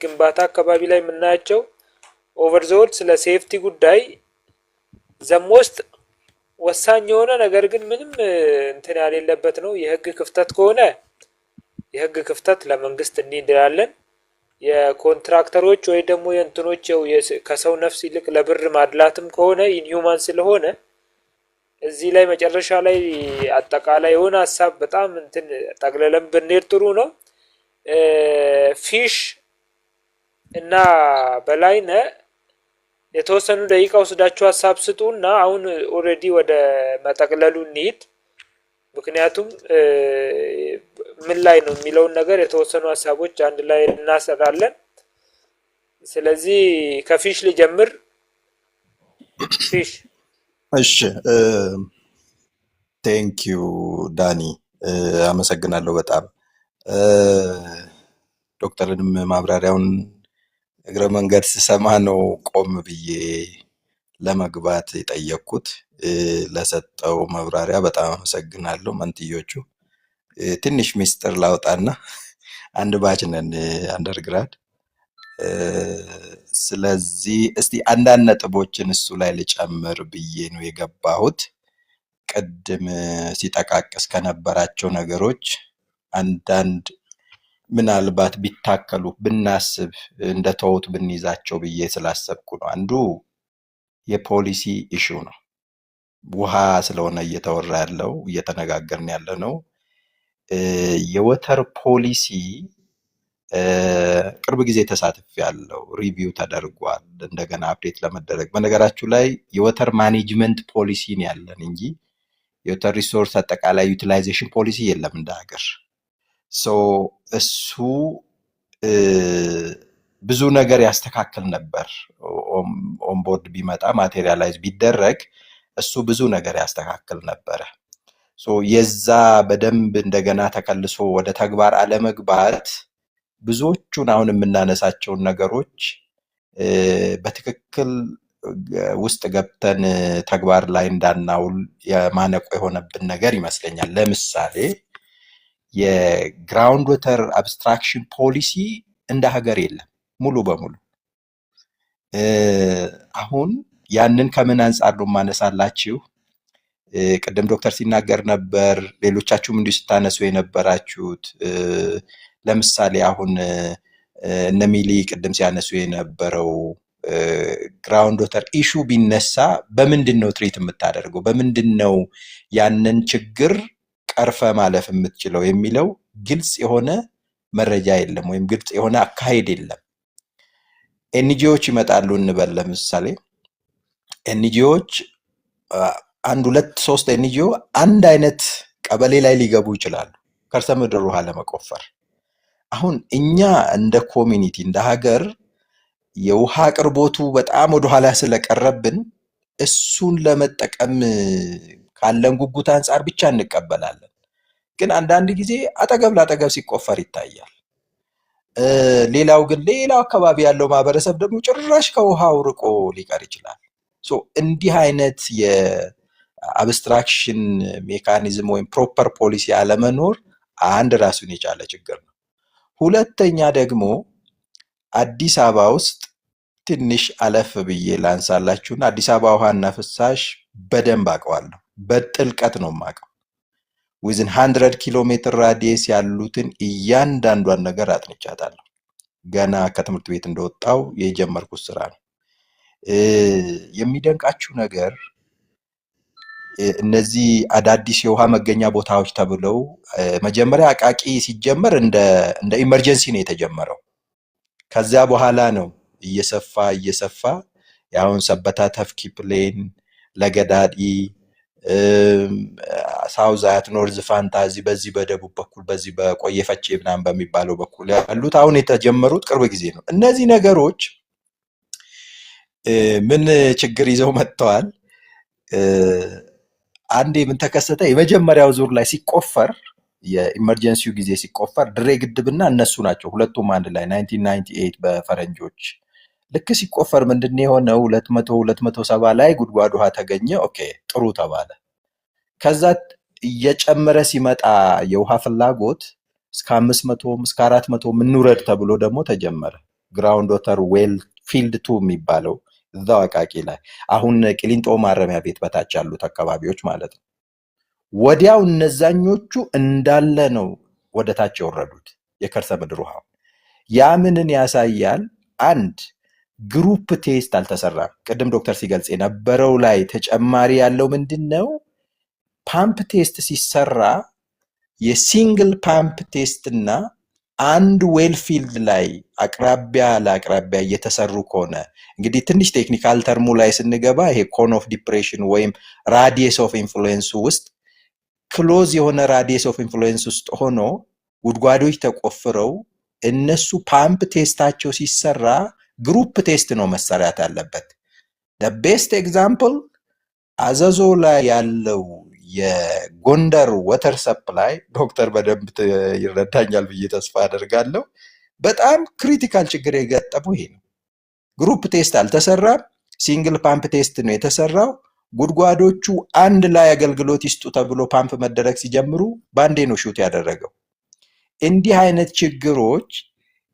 ግንባታ አካባቢ ላይ የምናያቸው ኦቨርዞል ስለ ሴፍቲ ጉዳይ ዘሞስት ወሳኝ የሆነ ነገር ግን ምንም እንትን ያሌለበት ነው። የህግ ክፍተት ከሆነ የህግ ክፍተት ለመንግስት እንዲላለን የኮንትራክተሮች ወይ ደግሞ የእንትኖች ከሰው ነፍስ ይልቅ ለብር ማድላትም ከሆነ ኢንሁማን ስለሆነ እዚህ ላይ መጨረሻ ላይ አጠቃላይ የሆነ ሀሳብ በጣም እንትን ጠቅለለም ብንሄድ ጥሩ ነው። ፊሽ እና በላይነ የተወሰኑ ደቂቃ ወስዳችሁ ሀሳብ ስጡና አሁን ኦሬዲ ወደ መጠቅለሉ እንሂድ። ምክንያቱም ምን ላይ ነው የሚለውን ነገር የተወሰኑ ሀሳቦች አንድ ላይ እናሰራለን። ስለዚህ ከፊሽ ልጀምር። ፊሽ እሺ፣ ቴንኪዩ ዳኒ፣ አመሰግናለሁ በጣም ዶክተርንም ማብራሪያውን እግረ መንገድ ስሰማ ነው ቆም ብዬ ለመግባት የጠየቅኩት። ለሰጠው መብራሪያ በጣም አመሰግናለሁ። መንትዮቹ ትንሽ ሚስጥር ላውጣና አንድ ባች ነን አንደርግራድ። ስለዚህ እስቲ አንዳንድ ነጥቦችን እሱ ላይ ልጨምር ብዬ ነው የገባሁት። ቅድም ሲጠቃቅስ ከነበራቸው ነገሮች አንዳንድ ምናልባት ቢታከሉ ብናስብ እንደ ተውት ብንይዛቸው ብዬ ስላሰብኩ ነው። አንዱ የፖሊሲ ኢሹ ነው። ውሃ ስለሆነ እየተወራ ያለው እየተነጋገርን ያለ ነው። የወተር ፖሊሲ ቅርብ ጊዜ ተሳትፍ ያለው ሪቪው ተደርጓል እንደገና አፕዴት ለመደረግ። በነገራችሁ ላይ የወተር ማኔጅመንት ፖሊሲ ነው ያለን እንጂ የወተር ሪሶርስ አጠቃላይ ዩቲላይዜሽን ፖሊሲ የለም እንደ ሀገር። እሱ ብዙ ነገር ያስተካክል ነበር። ኦንቦርድ ቢመጣ ማቴሪያላይዝ ቢደረግ እሱ ብዙ ነገር ያስተካክል ነበረ። የዛ በደንብ እንደገና ተከልሶ ወደ ተግባር አለመግባት ብዙዎቹን አሁን የምናነሳቸውን ነገሮች በትክክል ውስጥ ገብተን ተግባር ላይ እንዳናውል የማነቆ የሆነብን ነገር ይመስለኛል። ለምሳሌ የግራውንድ ወተር አብስትራክሽን ፖሊሲ እንደ ሀገር የለም ሙሉ በሙሉ። አሁን ያንን ከምን አንጻር ነው ማነሳላችሁ? ቅድም ዶክተር ሲናገር ነበር፣ ሌሎቻችሁም እንዲሁ ስታነሱ የነበራችሁት። ለምሳሌ አሁን እነ ሚሊ ቅድም ሲያነሱ የነበረው ግራውንድ ወተር ኢሹ ቢነሳ በምንድን ነው ትሪት የምታደርገው? በምንድን ነው ያንን ችግር ቀርፈ ማለፍ የምትችለው የሚለው ግልጽ የሆነ መረጃ የለም፣ ወይም ግልጽ የሆነ አካሄድ የለም። ኤንጂኦዎች ይመጣሉ እንበል። ለምሳሌ ኤንጂኦዎች አንድ ሁለት ሶስት ኤንጂኦ አንድ አይነት ቀበሌ ላይ ሊገቡ ይችላሉ ከርሰ ምድር ውሃ ለመቆፈር። አሁን እኛ እንደ ኮሚኒቲ እንደ ሀገር የውሃ አቅርቦቱ በጣም ወደኋላ ስለቀረብን እሱን ለመጠቀም ካለን ጉጉት አንጻር ብቻ እንቀበላለን። ግን አንዳንድ ጊዜ አጠገብ ላጠገብ ሲቆፈር ይታያል። ሌላው ግን ሌላው አካባቢ ያለው ማህበረሰብ ደግሞ ጭራሽ ከውሃው ርቆ ሊቀር ይችላል። እንዲህ አይነት የአብስትራክሽን ሜካኒዝም ወይም ፕሮፐር ፖሊሲ አለመኖር አንድ ራሱን የቻለ ችግር ነው። ሁለተኛ ደግሞ አዲስ አበባ ውስጥ ትንሽ አለፍ ብዬ ላንሳላችሁና አዲስ አበባ ውሃና ፍሳሽ በደንብ አውቀዋለሁ፣ በጥልቀት ነው የማውቀው። ዊዝን 100 ኪሎ ሜትር ራዲየስ ያሉትን እያንዳንዷን ነገር አጥንቻታለሁ። ገና ከትምህርት ቤት እንደወጣው የጀመርኩት ስራ ነው። የሚደንቃችሁ ነገር እነዚህ አዳዲስ የውሃ መገኛ ቦታዎች ተብለው መጀመሪያ አቃቂ ሲጀመር እንደ ኢመርጀንሲ ነው የተጀመረው። ከዚያ በኋላ ነው እየሰፋ ያሁን ሰበታ፣ ተፍኪ፣ ፕሌን፣ ለገዳዲ፣ ሳውዝ አያት፣ ኖርዝ ፋንታዚ በዚህ በደቡብ በኩል በዚህ በቆየ ፈቼ ምናምን በሚባለው በኩል ያሉት አሁን የተጀመሩት ቅርብ ጊዜ ነው። እነዚህ ነገሮች ምን ችግር ይዘው መጥተዋል? አንዴ ምን ተከሰተ? የመጀመሪያው ዙር ላይ ሲቆፈር የኢመርጀንሲው ጊዜ ሲቆፈር ድሬ ግድብና እነሱ ናቸው ሁለቱም አንድ ላይ 1998 በፈረንጆች ልክ ሲቆፈር ምንድነው የሆነው? 270 ላይ ጉድጓድ ውሃ ተገኘ። ኦኬ ጥሩ ተባለ። ከዛ እየጨመረ ሲመጣ የውሃ ፍላጎት እስከ 500 እስከ 400 ምንውረድ ተብሎ ደግሞ ተጀመረ። ግራውንድ ወተር ዌል ፊልድ 2 የሚባለው እዛው አቃቂ ላይ አሁን ቅሊንጦ ማረሚያ ቤት በታች ያሉት አካባቢዎች ማለት ነው። ወዲያው እነዛኞቹ እንዳለ ነው ወደ ታች የወረዱት የከርሰ ምድር ውሃ። ያ ምንን ያሳያል? አንድ ግሩፕ ቴስት አልተሰራም። ቅድም ዶክተር ሲገልጽ የነበረው ላይ ተጨማሪ ያለው ምንድን ነው? ፓምፕ ቴስት ሲሰራ የሲንግል ፓምፕ ቴስት እና አንድ ዌል ፊልድ ላይ አቅራቢያ ለአቅራቢያ እየተሰሩ ከሆነ እንግዲህ ትንሽ ቴክኒካል ተርሙ ላይ ስንገባ ይሄ ኮን ኦፍ ዲፕሬሽን ወይም ራዲየስ ኦፍ ኢንፍሉዌንስ ውስጥ ክሎዝ የሆነ ራዲየስ ኦፍ ኢንፍሉዌንስ ውስጥ ሆኖ ጉድጓዶች ተቆፍረው እነሱ ፓምፕ ቴስታቸው ሲሰራ ግሩፕ ቴስት ነው መሰራት ያለበት። ቤስት ኤግዛምፕል አዘዞ ላይ ያለው የጎንደር ወተር ሰፕላይ ዶክተር በደንብ ይረዳኛል ብዬ ተስፋ አደርጋለሁ። በጣም ክሪቲካል ችግር የገጠመው ይሄ ነው። ግሩፕ ቴስት አልተሰራም። ሲንግል ፓምፕ ቴስት ነው የተሰራው። ጉድጓዶቹ አንድ ላይ አገልግሎት ይስጡ ተብሎ ፓምፕ መደረግ ሲጀምሩ ባንዴ ነው ሹት ያደረገው። እንዲህ አይነት ችግሮች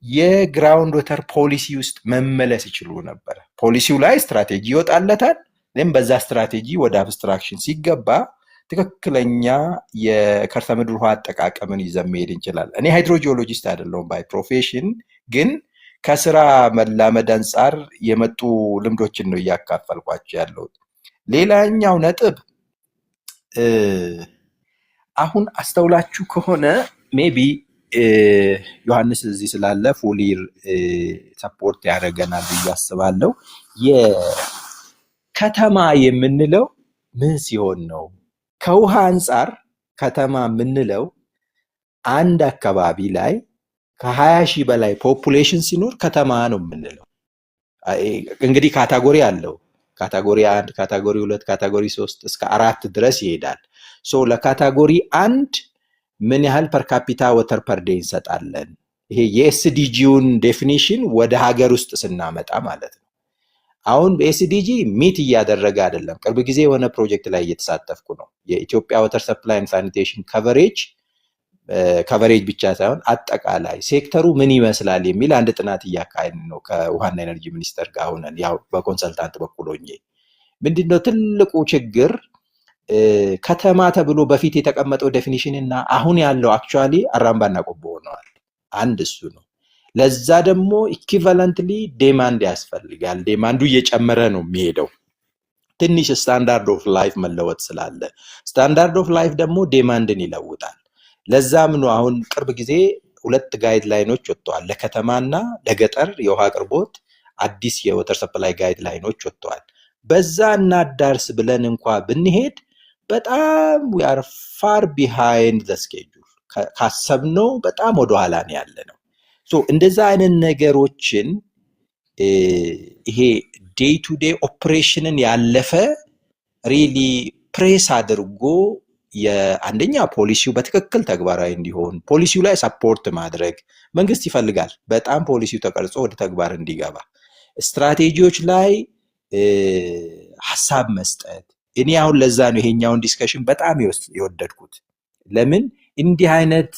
የግራውንድ ወተር ፖሊሲ ውስጥ መመለስ ይችሉ ነበር። ፖሊሲው ላይ ስትራቴጂ ይወጣለታል። ግን በዛ ስትራቴጂ ወደ አብስትራክሽን ሲገባ ትክክለኛ የከርሰ ምድር ውሃ አጠቃቀምን ይዘን መሄድ እንችላለን። እኔ ሃይድሮጂኦሎጂስት አይደለሁም ባይ ፕሮፌሽን፣ ግን ከስራ መላመድ አንጻር የመጡ ልምዶችን ነው እያካፈልኳቸው ያለሁት። ሌላኛው ነጥብ አሁን አስተውላችሁ ከሆነ ሜቢ ዮሐንስ እዚህ ስላለ ፉሊር ሰፖርት ያደርገናል ብዬ አስባለሁ። የከተማ የምንለው ምን ሲሆን ነው? ከውሃ አንጻር ከተማ የምንለው አንድ አካባቢ ላይ ከ20 ሺህ በላይ ፖፑሌሽን ሲኖር ከተማ ነው የምንለው። እንግዲህ ካታጎሪ አለው። ካታጎሪ 1፣ ካታጎሪ 2፣ ካታጎሪ 3 እስከ 4 ድረስ ይሄዳል። ሶ ለካታጎሪ 1 ምን ያህል ፐር ካፒታ ወተር ፐር ዴይ እንሰጣለን? ይሄ የኤስዲጂውን ዴፊኒሽን ወደ ሀገር ውስጥ ስናመጣ ማለት ነው። አሁን በኤስዲጂ ሚት እያደረገ አይደለም። ቅርብ ጊዜ የሆነ ፕሮጀክት ላይ እየተሳተፍኩ ነው። የኢትዮጵያ ወተር ሰፕላይ ኤንድ ሳኒቴሽን ከቨሬጅ ብቻ ሳይሆን አጠቃላይ ሴክተሩ ምን ይመስላል የሚል አንድ ጥናት እያካሄድን ነው ከውሃና ኤነርጂ ሚኒስቴር ጋር ሆነን፣ ያው በኮንሰልታንት በኩል ሆኜ። ምንድነው ትልቁ ችግር? ከተማ ተብሎ በፊት የተቀመጠው ዴፊኒሽን እና አሁን ያለው አክቹአሊ አራምባና ቆቦ ሆነዋል። አንድ እሱ ነው። ለዛ ደግሞ ኢኩቫለንትሊ ዴማንድ ያስፈልጋል። ዴማንዱ እየጨመረ ነው የሚሄደው፣ ትንሽ ስታንዳርድ ኦፍ ላይፍ መለወጥ ስላለ። ስታንዳርድ ኦፍ ላይፍ ደግሞ ዴማንድን ይለውጣል። ለዛም ነው አሁን ቅርብ ጊዜ 2 ጋይድ ላይኖች ወጥተዋል። ለከተማና ለገጠር የውሃ አቅርቦት አዲስ የወተር ሰፕላይ ጋይድ ላይኖች ወጥተዋል። በዛ እናዳርስ ብለን እንኳ ብንሄድ በጣም we are far behind the schedule። ካሰብነው በጣም ወደኋላ ነው ያለ ነው። ሶ እንደዛ አይነት ነገሮችን ይሄ ዴይ ቱ ዴይ ኦፕሬሽንን ያለፈ ሪሊ ፕሬስ አድርጎ የአንደኛ ፖሊሲው በትክክል ተግባራዊ እንዲሆን ፖሊሲው ላይ ሰፖርት ማድረግ መንግስት ይፈልጋል። በጣም ፖሊሲው ተቀርጾ ወደ ተግባር እንዲገባ ስትራቴጂዎች ላይ ሐሳብ መስጠት። እኔ አሁን ለዛ ነው ይሄኛውን ዲስከሽን በጣም የወደድኩት። ለምን እንዲህ አይነት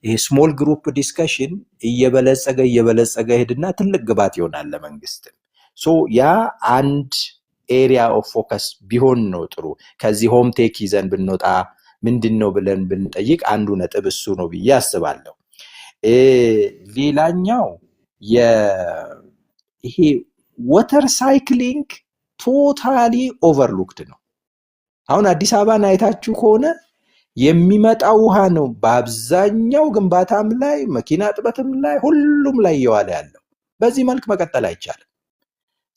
ይሄ ስሞል ግሩፕ ዲስከሽን እየበለጸገ ሄድና ትልቅ ግባት ይሆናል ለመንግስት። ሶ ያ አንድ ኤሪያ ኦፍ ፎከስ ቢሆን ነው ጥሩ። ከዚህ ሆም ቴክ ይዘን ብንወጣ ምንድነው ብለን ብንጠይቅ አንዱ ነጥብ እሱ ነው ብዬ አስባለሁ። ሌላኛው ይሄ ወተር ሳይክሊንግ ቶታሊ ኦቨርሉክድ ነው። አሁን አዲስ አበባን አይታችሁ ከሆነ የሚመጣው ውሃ ነው በአብዛኛው ግንባታም ላይ መኪና ጥበትም ላይ ሁሉም ላይ እየዋለ ያለው። በዚህ መልክ መቀጠል አይቻልም።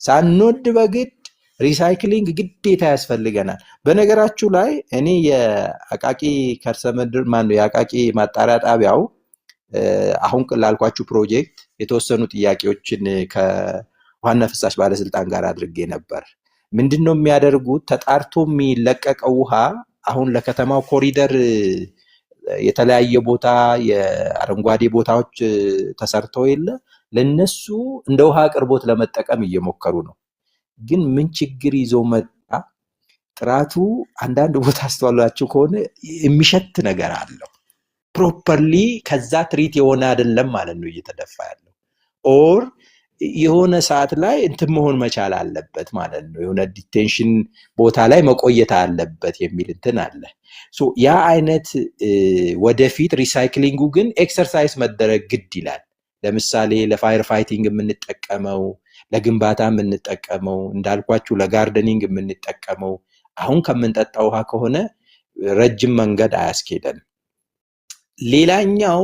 ሳንወድ በግድ ሪሳይክሊንግ ግዴታ ያስፈልገናል። በነገራችሁ ላይ እኔ የአቃቂ ከርሰ ምድር የአቃቂ ማጣሪያ ጣቢያው አሁን ላልኳችሁ ፕሮጀክት የተወሰኑ ጥያቄዎችን ከውሃና ፍሳሽ ባለስልጣን ጋር አድርጌ ነበር። ምንድነው የሚያደርጉት? ተጣርቶ የሚለቀቀው ውሃ አሁን ለከተማው ኮሪደር የተለያየ ቦታ የአረንጓዴ ቦታዎች ተሰርተው የለ ለነሱ እንደ ውሃ አቅርቦት ለመጠቀም እየሞከሩ ነው። ግን ምን ችግር ይዞ መጣ? ጥራቱ አንዳንድ ቦታ አስተዋላችሁ ከሆነ የሚሸት ነገር አለው። ፕሮፐርሊ ከዛ ትሪት የሆነ አይደለም ማለት ነው እየተደፋ ያለው። ኦር የሆነ ሰዓት ላይ እንትን መሆን መቻል አለበት ማለት ነው። የሆነ ዲቴንሽን ቦታ ላይ መቆየት አለበት የሚል እንትን አለ። ያ አይነት ወደፊት ሪሳይክሊንጉ ግን ኤክሰርሳይዝ መደረግ ግድ ይላል። ለምሳሌ ለፋየር ፋይቲንግ የምንጠቀመው፣ ለግንባታ የምንጠቀመው፣ እንዳልኳችሁ ለጋርደኒንግ የምንጠቀመው አሁን ከምንጠጣ ውሃ ከሆነ ረጅም መንገድ አያስኬደን። ሌላኛው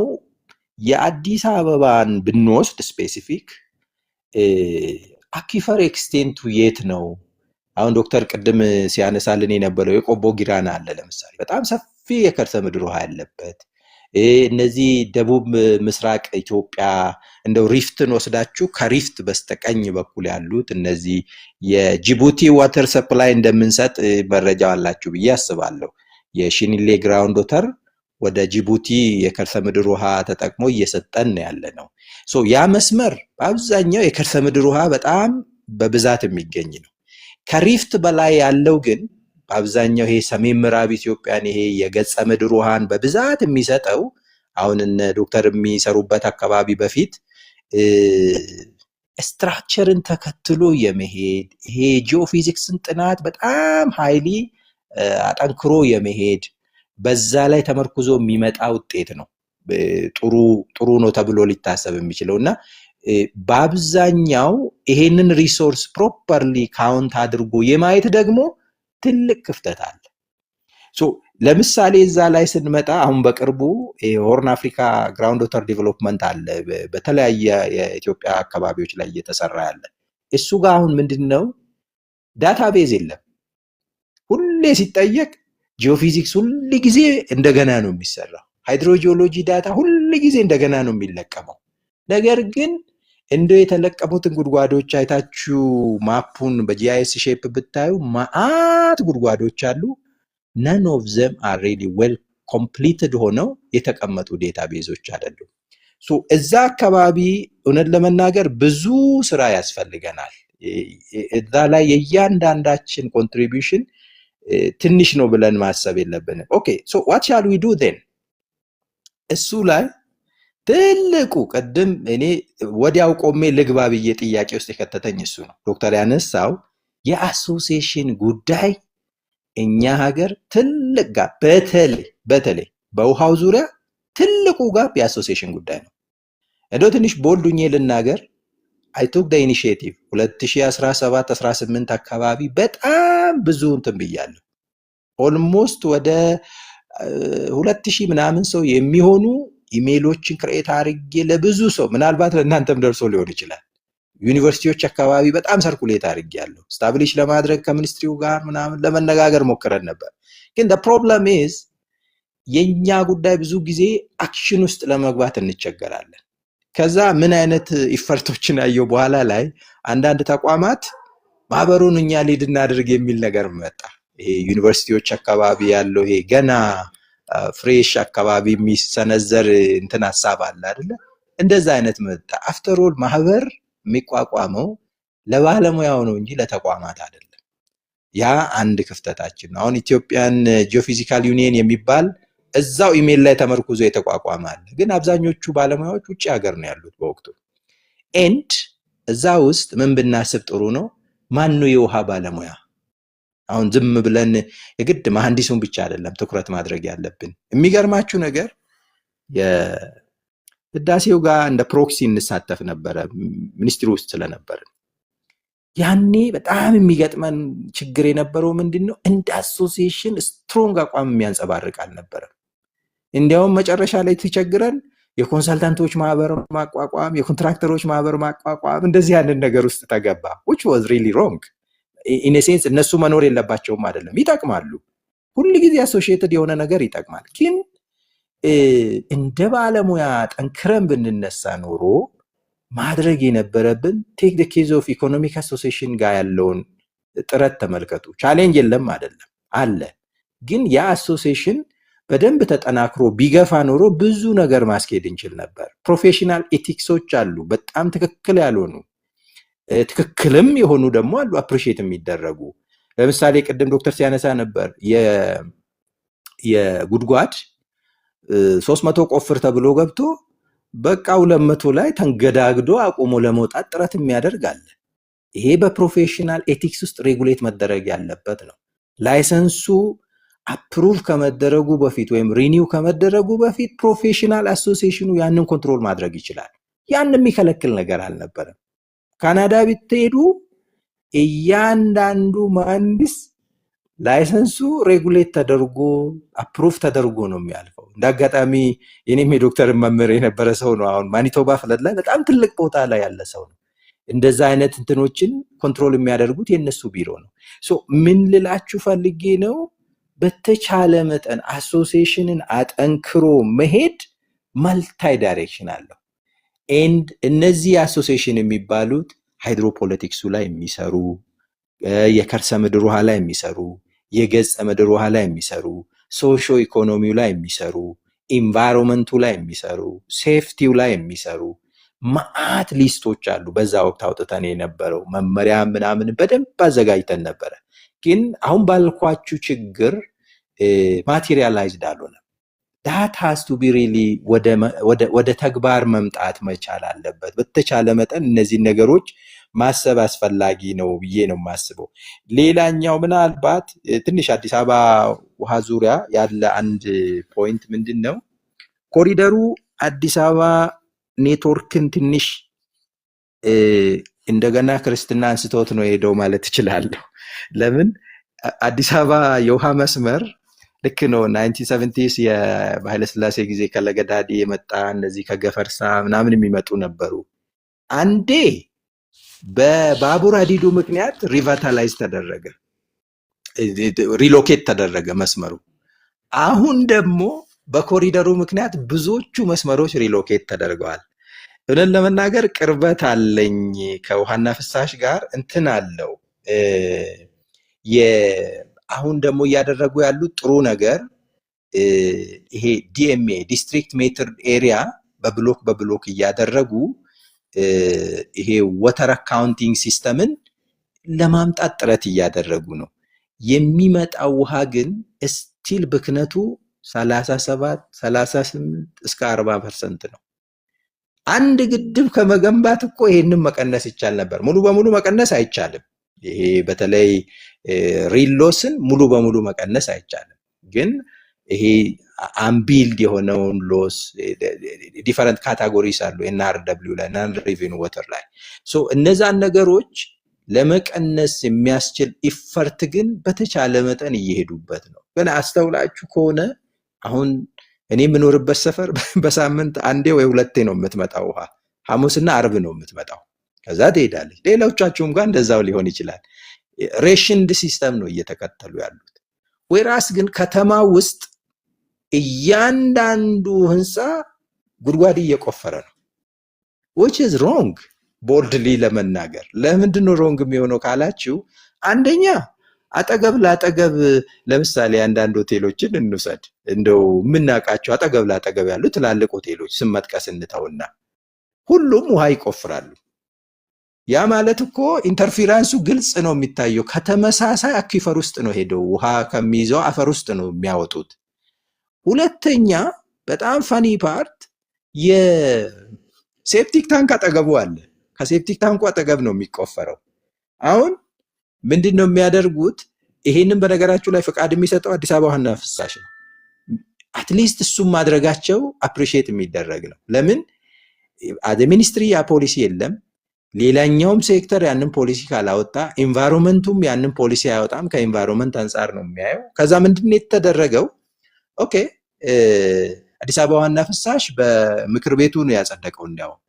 የአዲስ አበባን ብንወስድ ስፔሲፊክ አኪፈር ኤክስቴንቱ የት ነው? አሁን ዶክተር ቅድም ሲያነሳልን የነበረው የቆቦ ጊራና አለ ለምሳሌ፣ በጣም ሰፊ የከርሰ ምድር ውሃ ያለበት። እነዚህ ደቡብ ምስራቅ ኢትዮጵያ እንደው ሪፍትን ወስዳችሁ ከሪፍት በስተቀኝ በኩል ያሉት እነዚህ የጅቡቲ ዋተር ሰፕላይ እንደምንሰጥ መረጃ አላችሁ ብዬ አስባለሁ። የሽኒሌ ግራውንድ ወተር ወደ ጅቡቲ የከርሰ ምድር ውሃ ተጠቅሞ እየሰጠን ያለ ነው። ያ መስመር በአብዛኛው የከርሰ ምድር ውሃ በጣም በብዛት የሚገኝ ነው። ከሪፍት በላይ ያለው ግን በአብዛኛው ይሄ ሰሜን ምዕራብ ኢትዮጵያን ይሄ የገጸ ምድር ውሃን በብዛት የሚሰጠው አሁን እነ ዶክተር የሚሰሩበት አካባቢ በፊት ስትራክቸርን ተከትሎ የመሄድ ይሄ ጂኦፊዚክስን ጥናት በጣም ሃይሊ አጠንክሮ የመሄድ በዛ ላይ ተመርኩዞ የሚመጣ ውጤት ነው ጥሩ ነው ተብሎ ሊታሰብ የሚችለው እና በአብዛኛው ይሄንን ሪሶርስ ፕሮፐርሊ ካውንት አድርጎ የማየት ደግሞ ትልቅ ክፍተት አለ። ለምሳሌ እዛ ላይ ስንመጣ አሁን በቅርቡ የሆርን አፍሪካ ግራውንድ ወተር ዲቨሎፕመንት አለ በተለያየ የኢትዮጵያ አካባቢዎች ላይ እየተሰራ ያለ። እሱ ጋር አሁን ምንድነው ዳታቤዝ የለም። ሁሌ ሲጠየቅ ጂኦፊዚክስ ሁል ጊዜ እንደገና ነው የሚሰራው። ሃይድሮጂኦሎጂ ዳታ ሁል ጊዜ እንደገና ነው የሚለቀመው። ነገር ግን እንደው የተለቀሙትን ጉድጓዶች አይታችሁ ማፑን በጂአይኤስ ሼፕ ብታዩ ማአት ጉድጓዶች አሉ። none of them are really well completed ሆነው የተቀመጡ ዴታቤዞች አይደሉም። እዛ አካባቢ እውነት ለመናገር ብዙ ስራ ያስፈልገናል። እዛ ላይ የእያንዳንዳችን ኮንትሪቢዩሽን ትንሽ ነው ብለን ማሰብ የለብንም። ኦኬ what shall we do then? እሱ ላይ ትልቁ ቅድም እኔ ወዲያው ቆሜ ልግባ ብዬ ጥያቄ ውስጥ የከተተኝ እሱ ነው። ዶክተር ያነሳው የአሶሲዬሽን ጉዳይ እኛ ሀገር ትልቅ ጋር በተለይ በውሃው ዙሪያ ትልቁ ጋር የአሶሲዬሽን ጉዳይ ነው። እንደው ትንሽ ቦልዱኜ ልናገር I took the initiative 2017-18 አካባቢ በጣም ብዙ እንትን ብያለሁ። ኦልሞስት ወደ 2000 ምናምን ሰው የሚሆኑ ኢሜይሎችን ክሬት አድርጌ ለብዙ ሰው ምናልባት ለእናንተም ደርሶ ሊሆን ይችላል። ዩኒቨርሲቲዎች አካባቢ በጣም ሰርኩሌት አድርጌያለሁ። ስታብሊሽ ለማድረግ ከሚኒስትሪው ጋር ምናምን ለመነጋገር ሞክረን ነበር። ግን the problem is የኛ ጉዳይ ብዙ ጊዜ አክሽን ውስጥ ለመግባት እንቸገራለን። ከዛ ምን አይነት ኢፈርቶችን አየው በኋላ ላይ አንዳንድ ተቋማት ማህበሩን እኛ ሊድ እናድርግ የሚል ነገር መጣ። ይሄ ዩኒቨርሲቲዎች አካባቢ ያለው ይሄ ገና ፍሬሽ አካባቢ የሚሰነዘር እንትን ሐሳብ አለ አይደለ? እንደዛ አይነት መጣ። አፍተር ኦል ማህበር የሚቋቋመው ለባለሙያው ነው እንጂ ለተቋማት አይደለም። ያ አንድ ክፍተታችን ነው። አሁን ኢትዮጵያን ጂኦፊዚካል ዩኒየን የሚባል እዛው ኢሜል ላይ ተመርኩዞ የተቋቋመ አለ። ግን አብዛኞቹ ባለሙያዎች ውጭ ሀገር ነው ያሉት በወቅቱ። ኤንድ እዛ ውስጥ ምን ብናስብ ጥሩ ነው? ማን ነው የውሃ ባለሙያ? አሁን ዝም ብለን የግድ መሐንዲሱን ብቻ አይደለም ትኩረት ማድረግ ያለብን። የሚገርማችሁ ነገር የህዳሴው ጋር እንደ ፕሮክሲ እንሳተፍ ነበረ ሚኒስትሪ ውስጥ ስለነበርን። ያኔ በጣም የሚገጥመን ችግር የነበረው ምንድነው? እንደ አሶሲዬሽን ስትሮንግ አቋም የሚያንጸባርቅ አልነበረም። እንዲያውም መጨረሻ ላይ ተቸግረን የኮንሰልታንቶች ማህበር ማቋቋም፣ የኮንትራክተሮች ማህበር ማቋቋም እንደዚህ ያንን ነገር ውስጥ ተገባ። which was really wrong in a sense እነሱ መኖር የለባቸውም አይደለም፣ ይጠቅማሉ። ሁሉ ጊዜ አሶሺየትድ የሆነ ነገር ይጠቅማል። ግን እንደ ባለሙያ ጠንክረን ብንነሳ ኖሮ ማድረግ የነበረብን ቴክ the case of ኢኮኖሚክ አሶሲዬሽን ጋር ያለውን ጥረት ተመልከቱ። ቻሌንጅ የለም አይደለም፣ አለ። ግን ያ አሶሲዬሽን በደንብ ተጠናክሮ ቢገፋ ኖሮ ብዙ ነገር ማስኬድ እንችል ነበር። ፕሮፌሽናል ኤቲክሶች አሉ፣ በጣም ትክክል ያልሆኑ፣ ትክክልም የሆኑ ደግሞ አሉ አፕሪሺየት የሚደረጉ። ለምሳሌ ቅድም ዶክተር ሲያነሳ ነበር የጉድጓድ 300 ቆፍር ተብሎ ገብቶ በቃ 200 ላይ ተንገዳግዶ አቁሞ ለመውጣት ጥረት የሚያደርግ አለ። ይሄ በፕሮፌሽናል ኤቲክስ ውስጥ ሬጉሌት መደረግ ያለበት ነው። ላይሰንሱ አፕሩቭ ከመደረጉ በፊት ወይም ሪኒው ከመደረጉ በፊት ፕሮፌሽናል አሶሲዬሽኑ ያንን ኮንትሮል ማድረግ ይችላል። ያን የሚከለክል ነገር አልነበረም። ካናዳ ብትሄዱ እያንዳንዱ መሐንዲስ ላይሰንሱ ሬጉሌት ተደርጎ አፕሩቭ ተደርጎ ነው የሚያልፈው። እንዳጋጣሚ የኔም የዶክተር መምህር የነበረ ሰው ነው። አሁን ማኒቶባ ፍለድ ላይ በጣም ትልቅ ቦታ ላይ ያለ ሰው ነው። እንደዛ አይነት እንትኖችን ኮንትሮል የሚያደርጉት የነሱ ቢሮ ነው። ሶ ምን ልላችሁ ፈልጌ ነው፣ በተቻለ መጠን አሶሲዬሽንን አጠንክሮ መሄድ ማልታይ ዳይሬክሽን አለው። ኤንድ እነዚህ አሶሲዬሽን የሚባሉት ሃይድሮፖለቲክሱ ላይ የሚሰሩ፣ የከርሰ ምድር ውሃ ላይ የሚሰሩ፣ የገጸ ምድር ውሃ ላይ የሚሰሩ፣ ሶሾ ኢኮኖሚው ላይ የሚሰሩ፣ ኢንቫይሮንመንቱ ላይ የሚሰሩ፣ ሴፍቲው ላይ የሚሰሩ ማአት ሊስቶች አሉ። በዛ ወቅት አውጥተን የነበረው መመሪያ ምናምን በደንብ አዘጋጅተን ነበረ። ግን አሁን ባልኳችሁ ችግር ማቴሪያላይዝድ አልሆነም። ዳት ሃዝ ቱ ቢ ሪሊ ወደ ተግባር መምጣት መቻል አለበት። በተቻለ መጠን እነዚህ ነገሮች ማሰብ አስፈላጊ ነው ብዬ ነው የማስበው። ሌላኛው ምናልባት ትንሽ አዲስ አበባ ውሃ ዙሪያ ያለ አንድ ፖይንት ምንድን ነው፣ ኮሪደሩ አዲስ አበባ ኔትወርክን ትንሽ እንደገና ክርስትና አንስቶት ነው ሄደው ማለት እችላለሁ። ለምን አዲስ አበባ የውሃ መስመር ልክ ነው 1970s የኃይለሥላሴ ጊዜ ከለገዳዲ የመጣ እነዚህ ከገፈርሳ ምናምን የሚመጡ ነበሩ። አንዴ በባቡር ሀዲዱ ምክንያት ሪቫታላይዝ ተደረገ፣ ሪሎኬት ተደረገ መስመሩ። አሁን ደግሞ በኮሪደሩ ምክንያት ብዙዎቹ መስመሮች ሪሎኬት ተደርገዋል። እውነት ለመናገር ቅርበት አለኝ ከውሃና ፍሳሽ ጋር እንትን አለው። አሁን ደግሞ እያደረጉ ያሉት ጥሩ ነገር ይሄ ዲኤምኤ ዲስትሪክት ሜትር ኤሪያ በብሎክ እያደረጉ ይሄ ወተር አካውንቲንግ ሲስተምን ለማምጣት ጥረት እያደረጉ ነው። የሚመጣው ውሃ ግን ስቲል ብክነቱ 37 38 እስከ 40% ነው። አንድ ግድብ ከመገንባት እኮ ይሄንን መቀነስ ይቻል ነበር። ሙሉ በሙሉ መቀነስ አይቻልም። ይሄ በተለይ ሪሎስን ሙሉ በሙሉ መቀነስ አይቻልም። ግን ይሄ አንቢልድ የሆነውን ሎስ ዲፈረንት ካታጎሪስ አሉ፣ ኤንአርደብሊው ላይ ናን ሪቪን ወተር ላይ። ሶ እነዛን ነገሮች ለመቀነስ የሚያስችል ኢፈርት ግን በተቻለ መጠን እየሄዱበት ነው። ግን አስተውላችሁ ከሆነ አሁን እኔ የምኖርበት ሰፈር በሳምንት አንዴ ወይ ሁለቴ ነው የምትመጣው ውሃ፣ ሐሙስና አርብ ነው የምትመጣው። ከዛ ትሄዳለች። ሌሎቻችሁም ጋር እንደዛው ሊሆን ይችላል። ሬሽንድ ሲስተም ነው እየተከተሉ ያሉት። ወይራስ ግን ከተማ ውስጥ እያንዳንዱ ህንፃ ጉድጓድ እየቆፈረ ነው። which is wrong ቦልድሊ ለመናገር። ለምንድን ነው ሮንግ የሚሆነው ካላችሁ፣ አንደኛ አጠገብ ላጠገብ ለምሳሌ አንዳንድ ሆቴሎችን እንውሰድ። እንደው የምናውቃቸው አጠገብ ላጠገብ ያሉ ትላልቅ ሆቴሎች ስም መጥቀስ እንተውና ሁሉም ውሃ ይቆፍራሉ። ያ ማለት እኮ ኢንተርፌራንሱ ግልጽ ነው የሚታየው። ከተመሳሳይ አኩይፈር ውስጥ ነው ሄደው ውሃ ከሚይዘው አፈር ውስጥ ነው የሚያወጡት። ሁለተኛ በጣም ፈኒ ፓርት የሴፕቲክ ታንክ አጠገቡ አለ። ከሴፕቲክ ታንኩ አጠገብ ነው የሚቆፈረው። አሁን ምንድን ነው የሚያደርጉት? ይሄንን በነገራችሁ ላይ ፈቃድ የሚሰጠው አዲስ አበባ ውሃና ፍሳሽ ነው። አትሊስት እሱም ማድረጋቸው አፕሪሺየት የሚደረግ ነው። ለምን አደ ሚኒስትሪ ያ ፖሊሲ የለም። ሌላኛውም ሴክተር ያንን ፖሊሲ ካላወጣ ኢንቫይሮንመንቱም ያንን ፖሊሲ አያወጣም። ከኢንቫይሮንመንት አንጻር ነው የሚያየው። ከዛ ምንድን ነው የተደረገው? ኦኬ አዲስ አበባ ውሃና ፍሳሽ በምክር ቤቱ ነው ያጸደቀው። እንዲያውም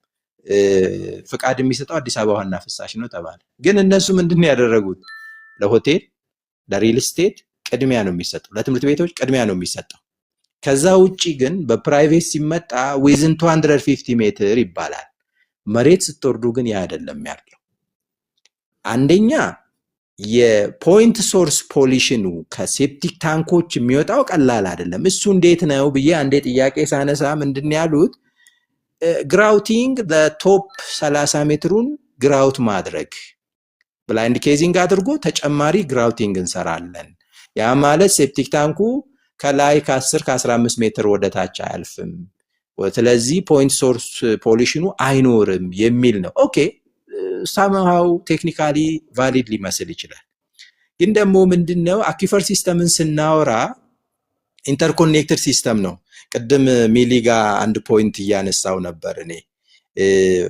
ፍቃድ የሚሰጠው አዲስ አበባ ውሃና ፍሳሽ ነው ተባለ። ግን እነሱ ምንድን ነው ያደረጉት? ለሆቴል ለሪል ስቴት ቅድሚያ ነው የሚሰጠው፣ ለትምህርት ቤቶች ቅድሚያ ነው የሚሰጠው። ከዛ ውጪ ግን በፕራይቬት ሲመጣ ዊዝን 250 ሜትር ይባላል። መሬት ስትወርዱ ግን ያ አይደለም ያለው። አንደኛ የፖይንት ሶርስ ፖሊሽኑ ከሴፕቲክ ታንኮች የሚወጣው ቀላል አይደለም። እሱ እንዴት ነው ብዬ አንዴ ጥያቄ ሳነሳ ምንድን ያሉት? ግራውቲንግ ለቶፕ 30 ሜትሩን ግራውት ማድረግ፣ ብላይንድ ኬዚንግ አድርጎ ተጨማሪ ግራውቲንግ እንሰራለን። ያ ማለት ሴፕቲክ ታንኩ ከላይ ከ10 ከ15 ሜትር ወደ ታች አያልፍም። ስለዚህ ፖይንት ሶርስ ፖሊሽኑ አይኖርም የሚል ነው። ኦኬ ሳምሃው ቴክኒካሊ ቫሊድ ሊመስል ይችላል። ግን ደግሞ ምንድነው አኪፈር ሲስተምን ስናወራ ኢንተርኮኔክትድ ሲስተም ነው። ቅድም ሚሊ ጋር አንድ ፖይንት እያነሳው ነበር እኔ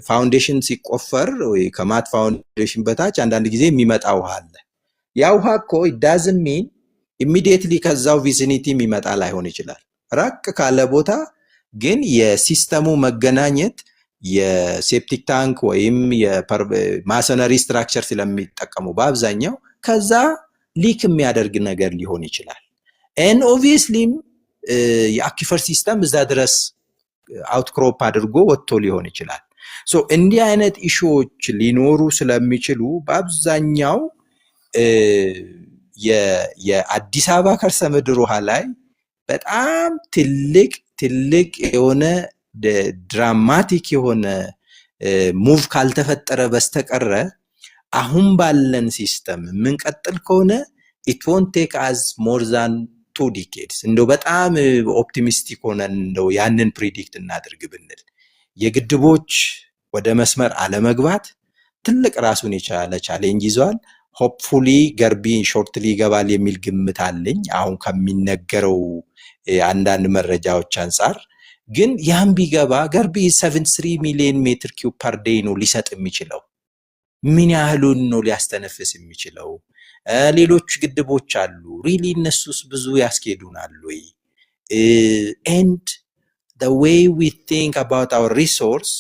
ፋውንዴሽን ሲቆፈር ወይ ከማት ፋውንዴሽን በታች አንዳንድ ጊዜ የሚመጣ ውሃ አለ። ያ ውሃ እኮ it doesn't mean immediately ከዛው ቪሲኒቲ የሚመጣ ላይሆን ይችላል። ራቅ ካለ ቦታ ግን የሲስተሙ መገናኘት የሴፕቲክ ታንክ ወይም የማሰነሪ ስትራክቸር ስለሚጠቀሙ በአብዛኛው ከዛ ሊክ የሚያደርግ ነገር ሊሆን ይችላል። and obviously የአኪፈር ሲስተም እዛ ድረስ አውትክሮፕ አድርጎ ወጥቶ ሊሆን ይችላል። ሶ እንዲህ አይነት ኢሹዎች ሊኖሩ ስለሚችሉ በአብዛኛው የአዲስ አበባ ከርሰ ምድር ውሃ ላይ በጣም ትልቅ የሆነ ድራማቲክ የሆነ ሙቭ ካልተፈጠረ በስተቀረ አሁን ባለን ሲስተም የምንቀጥል ከሆነ it won't take us more than 2 decades እንደው በጣም ኦፕቲሚስቲክ ሆነን እንደው ያንን ፕሪዲክት እናድርግ ብንል የግድቦች ወደ መስመር አለመግባት ትልቅ ራሱን የቻለ ቻሌንጅ ይዟል። ሆፕፉሊ ገርቢ ሾርትሊ ይገባል የሚል ግምት አለኝ አሁን ከሚነገረው አንዳንድ መረጃዎች አንፃር። ግን ያን ቢገባ ገርቢ 73 ሚሊዮን ሜትር ኪዩብ ፐር ዴይ ነው ሊሰጥ የሚችለው። ምን ያህሉን ነው ሊያስተነፍስ የሚችለው? ሌሎች ግድቦች አሉ ሪሊ እነሱስ ብዙ ያስኬዱናል ወይ? and the way we think about our resource